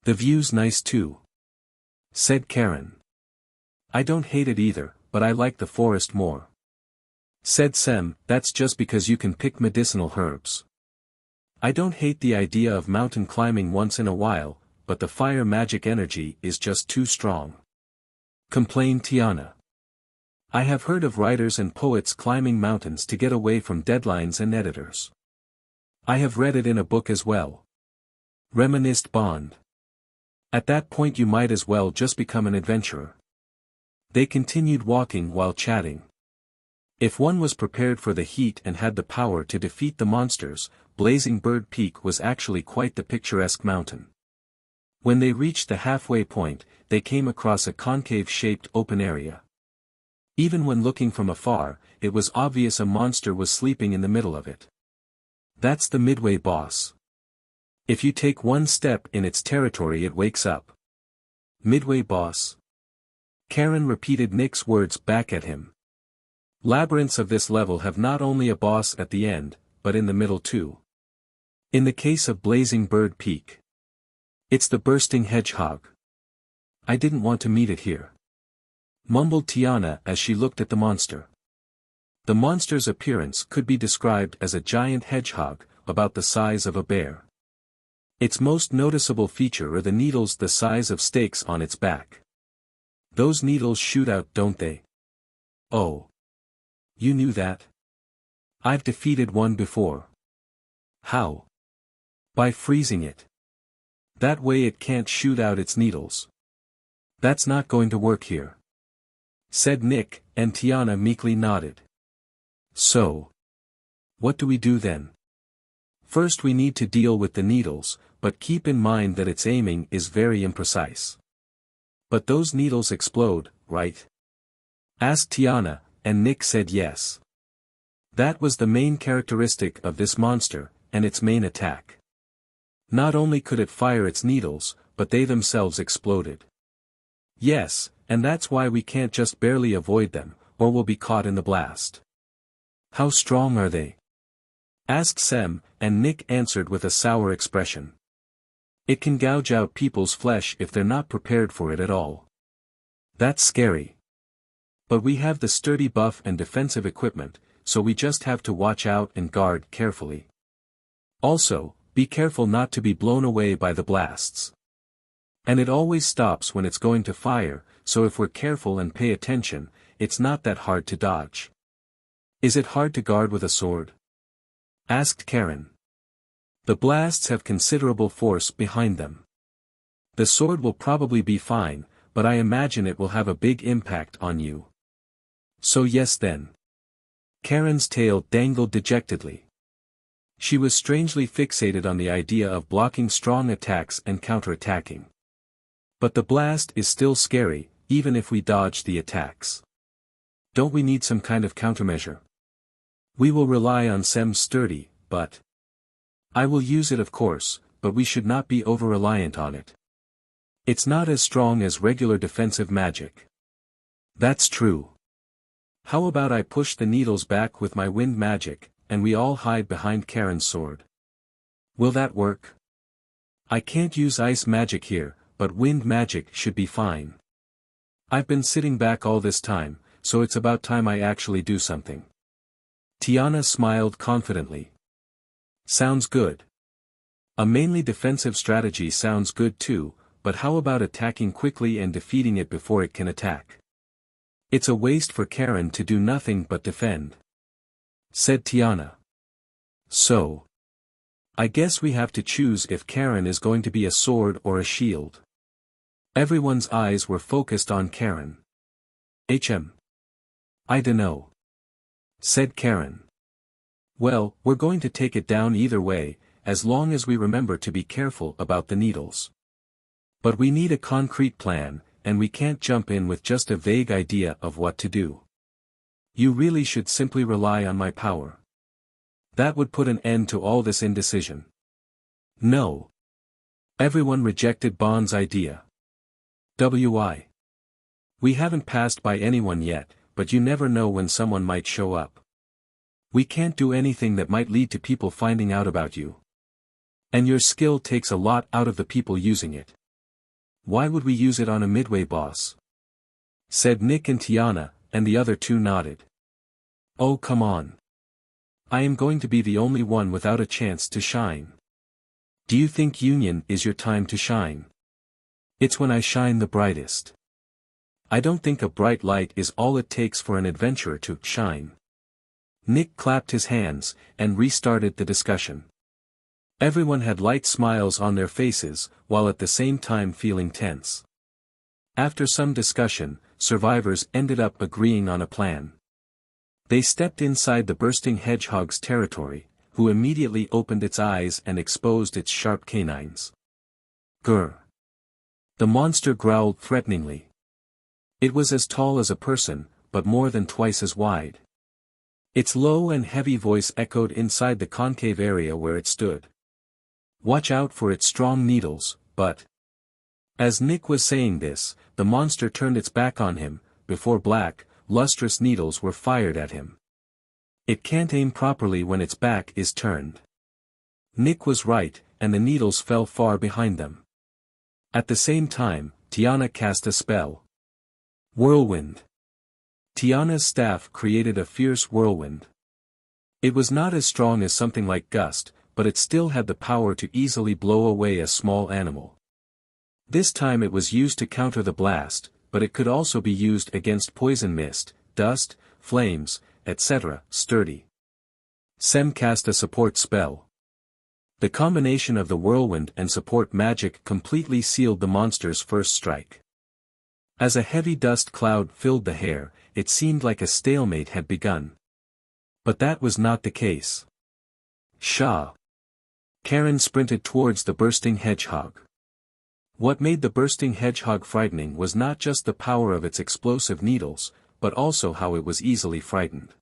The view's nice too, said Karen. I don't hate it either, but I like the forest more, said Sem. That's just because you can pick medicinal herbs. I don't hate the idea of mountain climbing once in a while, but the fire magic energy is just too strong, complained Tiana. I have heard of writers and poets climbing mountains to get away from deadlines and editors. I have read it in a book as well, reminisced Bond. At that point you might as well just become an adventurer. They continued walking while chatting. If one was prepared for the heat and had the power to defeat the monsters, Blazing Bird Peak was actually quite the picturesque mountain. When they reached the halfway point, they came across a concave-shaped open area. Even when looking from afar, it was obvious a monster was sleeping in the middle of it. That's the Midway boss. If you take one step in its territory it wakes up. Midway boss? Karen repeated Nick's words back at him. Labyrinths of this level have not only a boss at the end, but in the middle too. In the case of Blazing Bird Peak, it's the bursting hedgehog. I didn't want to meet it here, mumbled Tiana as she looked at the monster. The monster's appearance could be described as a giant hedgehog, about the size of a bear. Its most noticeable feature are the needles the size of stakes on its back. Those needles shoot out, don't they? Oh. You knew that? I've defeated one before. How? By freezing it. That way it can't shoot out its needles. That's not going to work here, said Nick, and Tiana meekly nodded. So, what do we do then? First we need to deal with the needles, but keep in mind that its aiming is very imprecise. But those needles explode, right? Asked Tiana, and Nick said yes. That was the main characteristic of this monster, and its main attack. Not only could it fire its needles, but they themselves exploded. Yes, and that's why we can't just barely avoid them, or we'll be caught in the blast. How strong are they? Asked Sem, and Nick answered with a sour expression. It can gouge out people's flesh if they're not prepared for it at all. That's scary. But we have the sturdy buff and defensive equipment, so we just have to watch out and guard carefully. Also, be careful not to be blown away by the blasts. And it always stops when it's going to fire, so if we're careful and pay attention, it's not that hard to dodge. Is it hard to guard with a sword? Asked Karen. The blasts have considerable force behind them. The sword will probably be fine, but I imagine it will have a big impact on you. So yes then. Karen's tail dangled dejectedly. She was strangely fixated on the idea of blocking strong attacks and counterattacking. But the blast is still scary, even if we dodge the attacks. Don't we need some kind of countermeasure? We will rely on Sem's sturdy, but I will use it of course, but we should not be over-reliant on it. It's not as strong as regular defensive magic. That's true. How about I push the needles back with my wind magic, and we all hide behind Karen's sword? Will that work? I can't use ice magic here, but wind magic should be fine. I've been sitting back all this time, so it's about time I actually do something. Tiana smiled confidently. Sounds good. A mainly defensive strategy sounds good too, but how about attacking quickly and defeating it before it can attack? It's a waste for Karen to do nothing but defend, said Tiana. So, I guess we have to choose if Karen is going to be a sword or a shield. Everyone's eyes were focused on Karen. I dunno, said Karen. Well, we're going to take it down either way, as long as we remember to be careful about the needles. But we need a concrete plan, and we can't jump in with just a vague idea of what to do. You really should simply rely on my power. That would put an end to all this indecision. No. Everyone rejected Bond's idea. We haven't passed by anyone yet, but you never know when someone might show up. We can't do anything that might lead to people finding out about you. And your skill takes a lot out of the people using it. Why would we use it on a midway boss? Said Nick and Tiana, and the other two nodded. Oh come on. I am going to be the only one without a chance to shine. Do you think Union is your time to shine? It's when I shine the brightest. I don't think a bright light is all it takes for an adventurer to shine. Nick clapped his hands, and restarted the discussion. Everyone had light smiles on their faces, while at the same time feeling tense. After some discussion, survivors ended up agreeing on a plan. They stepped inside the bursting hedgehog's territory, who immediately opened its eyes and exposed its sharp canines. Grr! The monster growled threateningly. It was as tall as a person, but more than twice as wide. Its low and heavy voice echoed inside the concave area where it stood. Watch out for its strong needles, but... As Nick was saying this, the monster turned its back on him, before Black, lustrous needles were fired at him. It can't aim properly when its back is turned. Nick was right, and the needles fell far behind them. At the same time, Tiana cast a spell. Whirlwind. Tiana's staff created a fierce whirlwind. It was not as strong as something like Gust, but it still had the power to easily blow away a small animal. This time it was used to counter the blast, but it could also be used against poison mist, dust, flames, etc. Sturdy. Sem cast a support spell. The combination of the whirlwind and support magic completely sealed the monster's first strike. As a heavy dust cloud filled the air, it seemed like a stalemate had begun. But that was not the case. Shah! Karen sprinted towards the bursting hedgehog. What made the bursting hedgehog frightening was not just the power of its explosive needles, but also how it was easily frightened.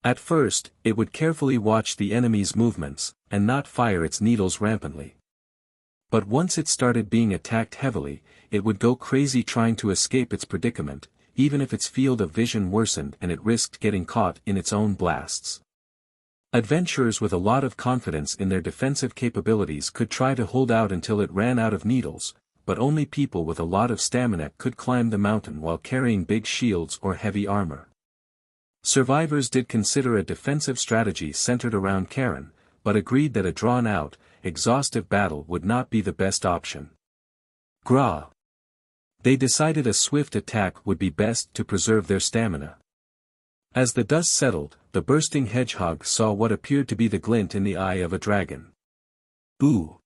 At first, it would carefully watch the enemy's movements, and not fire its needles rampantly. But once it started being attacked heavily, it would go crazy trying to escape its predicament, even if its field of vision worsened and it risked getting caught in its own blasts. Adventurers with a lot of confidence in their defensive capabilities could try to hold out until it ran out of needles, but only people with a lot of stamina could climb the mountain while carrying big shields or heavy armor. Survivors did consider a defensive strategy centered around Karen, but agreed that a drawn-out, exhaustive battle would not be the best option. Gra! They decided a swift attack would be best to preserve their stamina. As the dust settled, the bursting hedgehog saw what appeared to be the glint in the eye of a dragon. Ooh!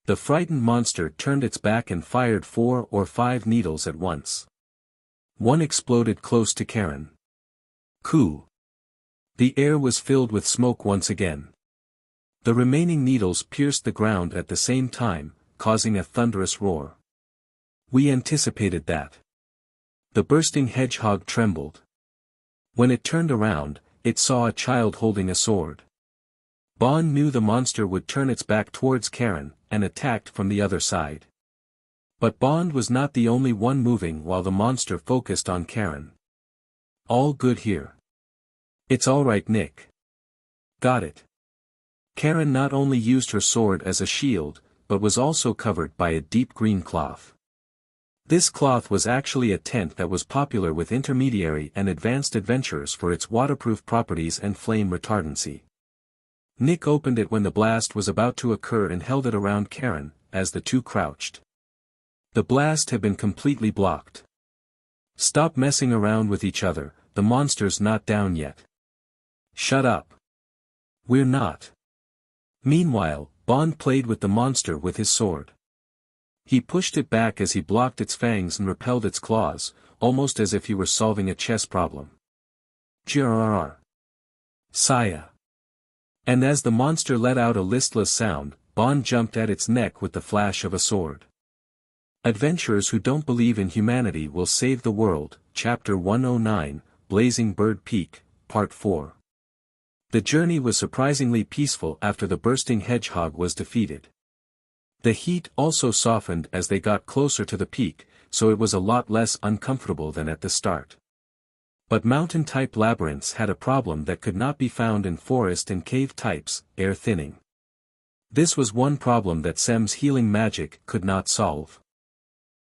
The frightened monster turned its back and fired 4 or 5 needles at once. One exploded close to Karen. Coo! The air was filled with smoke once again. The remaining needles pierced the ground at the same time, causing a thunderous roar. We anticipated that. The bursting hedgehog trembled. When it turned around, it saw a child holding a sword. Bond knew the monster would turn its back towards Karen, and attacked from the other side. But Bond was not the only one moving while the monster focused on Karen. All good here. It's alright, Nick. Got it. Karen not only used her sword as a shield, but was also covered by a deep green cloth. This cloth was actually a tent that was popular with intermediary and advanced adventurers for its waterproof properties and flame retardancy. Nick opened it when the blast was about to occur and held it around Karen, as the two crouched. The blast had been completely blocked. Stop messing around with each other, the monster's not down yet. Shut up. We're not. Meanwhile, Bond played with the monster with his sword. He pushed it back as he blocked its fangs and repelled its claws, almost as if he were solving a chess problem. Grrrr. Saya. And as the monster let out a listless sound, Bond jumped at its neck with the flash of a sword. Adventurers who don't believe in humanity will save the world, Chapter 109, Blazing Bird Peak, Part 4. The journey was surprisingly peaceful after the bursting hedgehog was defeated. The heat also softened as they got closer to the peak, so it was a lot less uncomfortable than at the start. But mountain-type labyrinths had a problem that could not be found in forest and cave types, air thinning. This was one problem that Sem's healing magic could not solve.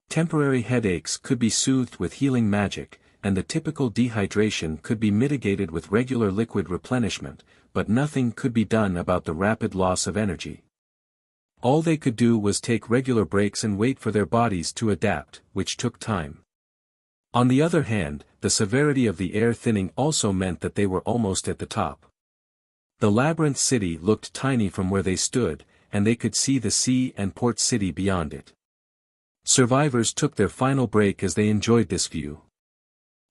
Temporary headaches could be soothed with healing magic, and the typical dehydration could be mitigated with regular liquid replenishment, but nothing could be done about the rapid loss of energy. All they could do was take regular breaks and wait for their bodies to adapt, which took time. On the other hand, the severity of the air thinning also meant that they were almost at the top. The labyrinth city looked tiny from where they stood, and they could see the sea and port city beyond it. Survivors took their final break as they enjoyed this view.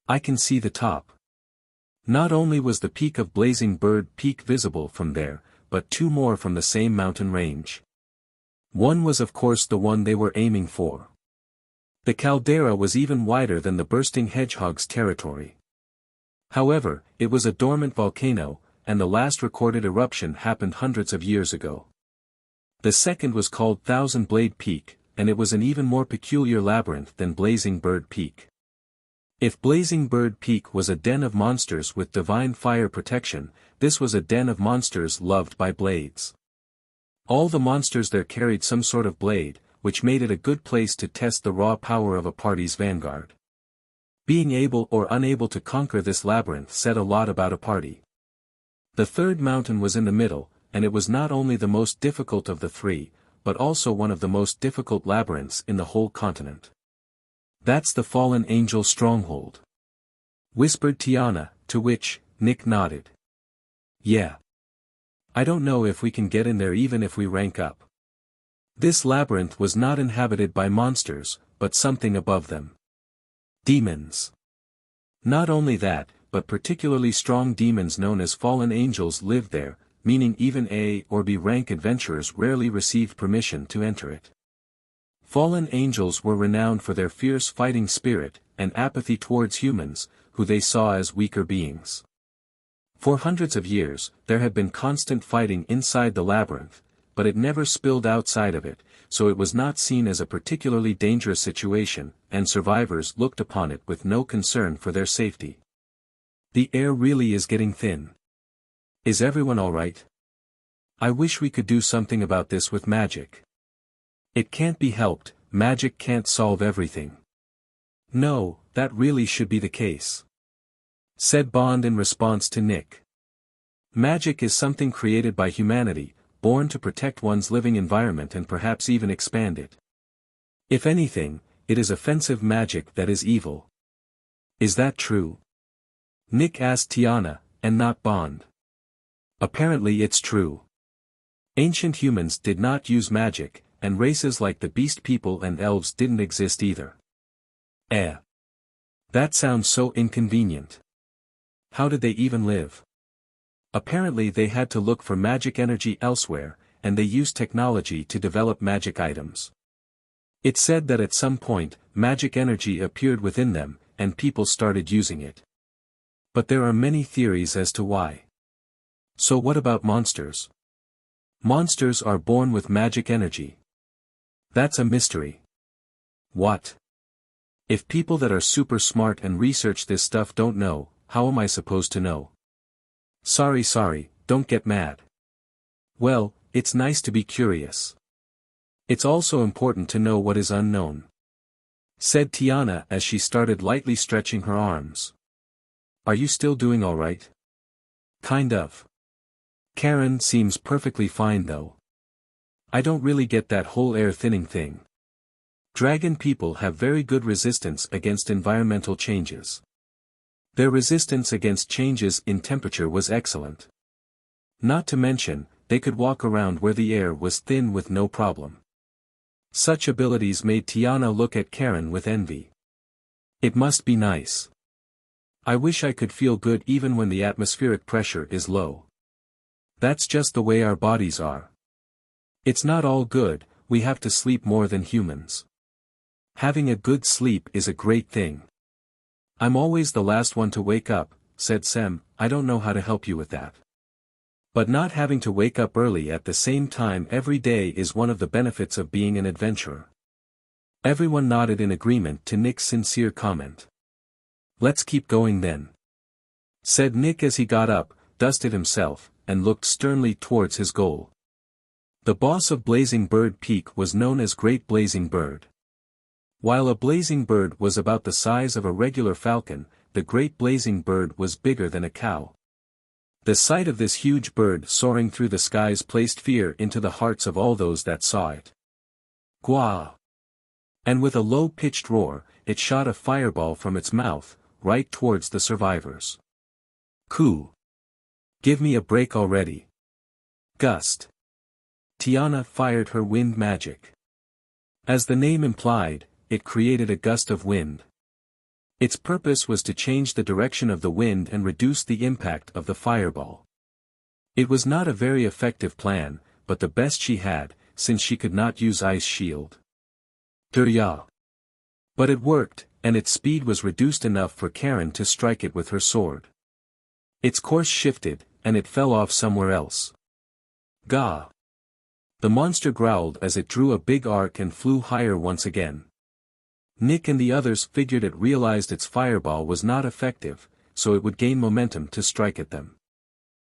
I can see the top. Not only was the peak of Blazing Bird Peak visible from there, but 2 more from the same mountain range. One was of course the one they were aiming for. The caldera was even wider than the bursting hedgehog's territory. However, it was a dormant volcano, and the last recorded eruption happened hundreds of years ago. The second was called Thousand Blade Peak, and it was an even more peculiar labyrinth than Blazing Bird Peak. If Blazing Bird Peak was a den of monsters with divine fire protection, this was a den of monsters loved by blades. All the monsters there carried some sort of blade, which made it a good place to test the raw power of a party's vanguard. Being able or unable to conquer this labyrinth said a lot about a party. The third mountain was in the middle, and it was not only the most difficult of the three, but also one of the most difficult labyrinths in the whole continent. "That's the fallen angel stronghold," whispered Tiana, to which Nick nodded. "Yeah. I don't know if we can get in there even if we rank up." This labyrinth was not inhabited by monsters, but something above them. Demons. Not only that, but particularly strong demons known as fallen angels lived there, meaning even A or B rank adventurers rarely received permission to enter it. Fallen angels were renowned for their fierce fighting spirit, and apathy towards humans, who they saw as weaker beings. For hundreds of years, there had been constant fighting inside the labyrinth, but it never spilled outside of it, so it was not seen as a particularly dangerous situation, and survivors looked upon it with no concern for their safety. The air really is getting thin. Is everyone alright? I wish we could do something about this with magic. It can't be helped, magic can't solve everything. No, that really should be the case, said Bond in response to Nick. Magic is something created by humanity, born to protect one's living environment and perhaps even expand it. If anything, it is offensive magic that is evil. Is that true? Nick asked Tiana, and not Bond. Apparently it's true. Ancient humans did not use magic, and races like the beast people and elves didn't exist either. That sounds so inconvenient. How did they even live? Apparently they had to look for magic energy elsewhere, and they used technology to develop magic items. It said that at some point, magic energy appeared within them, and people started using it. But there are many theories as to why. So what about monsters? Monsters are born with magic energy. That's a mystery. What? If people that are super smart and research this stuff don't know, how am I supposed to know? Sorry, don't get mad. Well, it's nice to be curious. It's also important to know what is unknown, said Tiana as she started lightly stretching her arms. Are you still doing alright? Kind of. Karen seems perfectly fine though. I don't really get that whole air thinning thing. Dragon people have very good resistance against environmental changes. Their resistance against changes in temperature was excellent. Not to mention, they could walk around where the air was thin with no problem. Such abilities made Tiana look at Karen with envy. It must be nice. I wish I could feel good even when the atmospheric pressure is low. That's just the way our bodies are. It's not all good, we have to sleep more than humans. Having a good sleep is a great thing. I'm always the last one to wake up, said Sem. I don't know how to help you with that. But not having to wake up early at the same time every day is one of the benefits of being an adventurer. Everyone nodded in agreement to Nick's sincere comment. Let's keep going then, said Nick as he got up, dusted himself, and looked sternly towards his goal. The boss of Blazing Bird Peak was known as Great Blazing Bird. While a blazing bird was about the size of a regular falcon, the Great Blazing Bird was bigger than a cow. The sight of this huge bird soaring through the skies placed fear into the hearts of all those that saw it. Gwa! And with a low-pitched roar, it shot a fireball from its mouth, right towards the survivors. Coo! Give me a break already. Gust. Tiana fired her wind magic. As the name implied, it created a gust of wind. Its purpose was to change the direction of the wind and reduce the impact of the fireball. It was not a very effective plan, but the best she had, since she could not use Ice Shield. Durya. But it worked, and its speed was reduced enough for Karen to strike it with her sword. Its course shifted, and it fell off somewhere else. Gah! The monster growled as it drew a big arc and flew higher once again. Nick and the others figured it realized its fireball was not effective, so it would gain momentum to strike at them.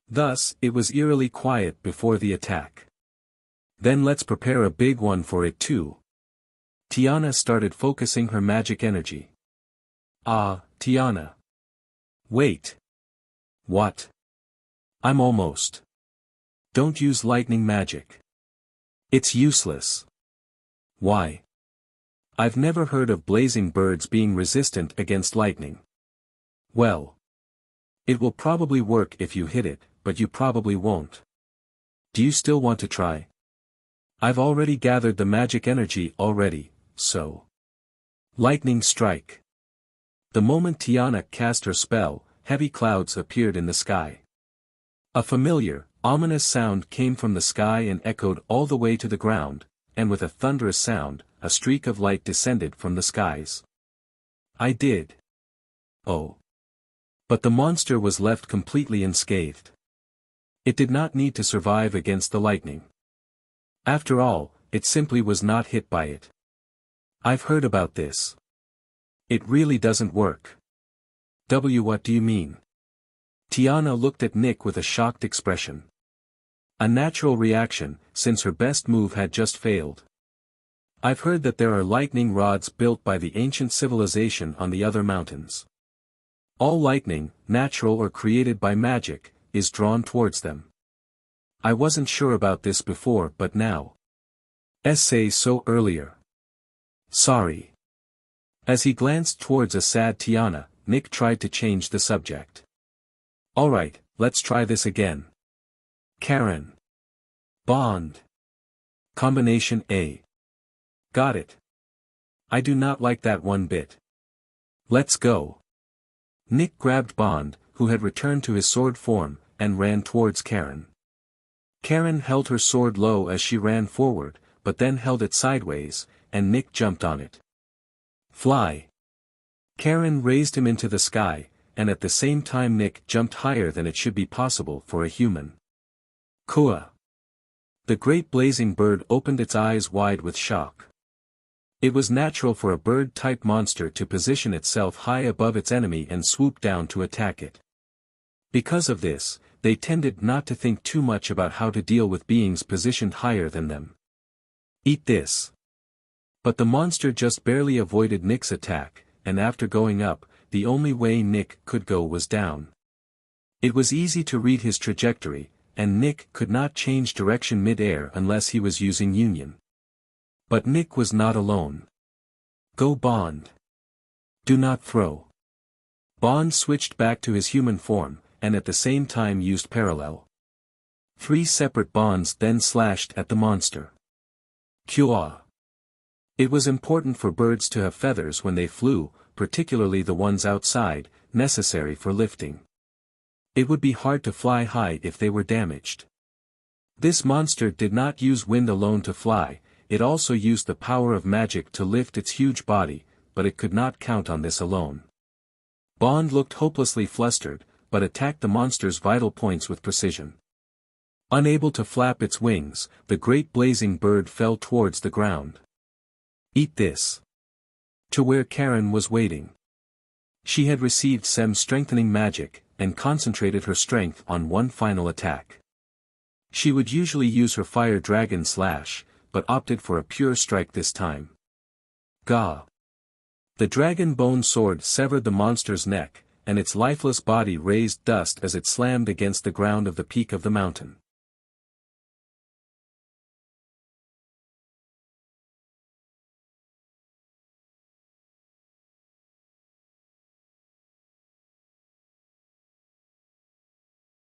Thus, it was eerily quiet before the attack. Then let's prepare a big one for it too. Tiana started focusing her magic energy. Ah, Tiana. Wait. What? I'm almost. Don't use lightning magic. It's useless. Why? I've never heard of blazing birds being resistant against lightning. Well. It will probably work if you hit it, but you probably won't. Do you still want to try? I've already gathered the magic energy already, so. Lightning strike. The moment Tiana cast her spell, heavy clouds appeared in the sky. A familiar, ominous sound came from the sky and echoed all the way to the ground, and with a thunderous sound, a streak of light descended from the skies. I did. Oh. But the monster was left completely unscathed. It did not need to survive against the lightning. After all, it simply was not hit by it. I've heard about this. It really doesn't work. What do you mean? Tiana looked at Nick with a shocked expression. A natural reaction, since her best move had just failed. I've heard that there are lightning rods built by the ancient civilization on the other mountains. All lightning, natural or created by magic, is drawn towards them. I wasn't sure about this before but now. Say so earlier. Sorry. As he glanced towards a sad Tiana, Nick tried to change the subject. Alright, let's try this again. Karen. Bond. Combination A. Got it. I do not like that one bit. Let's go. Nick grabbed Bond, who had returned to his sword form, and ran towards Karen. Karen held her sword low as she ran forward, but then held it sideways, and Nick jumped on it. Fly. Karen raised him into the sky, and at the same time Nick jumped higher than it should be possible for a human. Kua. The great blazing bird opened its eyes wide with shock. It was natural for a bird-type monster to position itself high above its enemy and swoop down to attack it. Because of this, they tended not to think too much about how to deal with beings positioned higher than them. Eat this. But the monster just barely avoided Nick's attack, and after going up, the only way Nick could go was down. It was easy to read his trajectory, and Nick could not change direction mid-air unless he was using Union. But Nick was not alone. Go Bond. Do not throw. Bond switched back to his human form, and at the same time used Parallel. 3 separate bonds then slashed at the monster. Kua. It was important for birds to have feathers when they flew, particularly the ones outside, necessary for lifting. It would be hard to fly high if they were damaged. This monster did not use wind alone to fly, it also used the power of magic to lift its huge body, but it could not count on this alone. Bond looked hopelessly flustered, but attacked the monster's vital points with precision. Unable to flap its wings, the great blazing bird fell towards the ground. Eat this. To where Karen was waiting. She had received some strengthening magic, and concentrated her strength on one final attack. She would usually use her fire dragon slash, but opted for a pure strike this time. Gah! The dragon bone sword severed the monster's neck, and its lifeless body raised dust as it slammed against the ground of the peak of the mountain.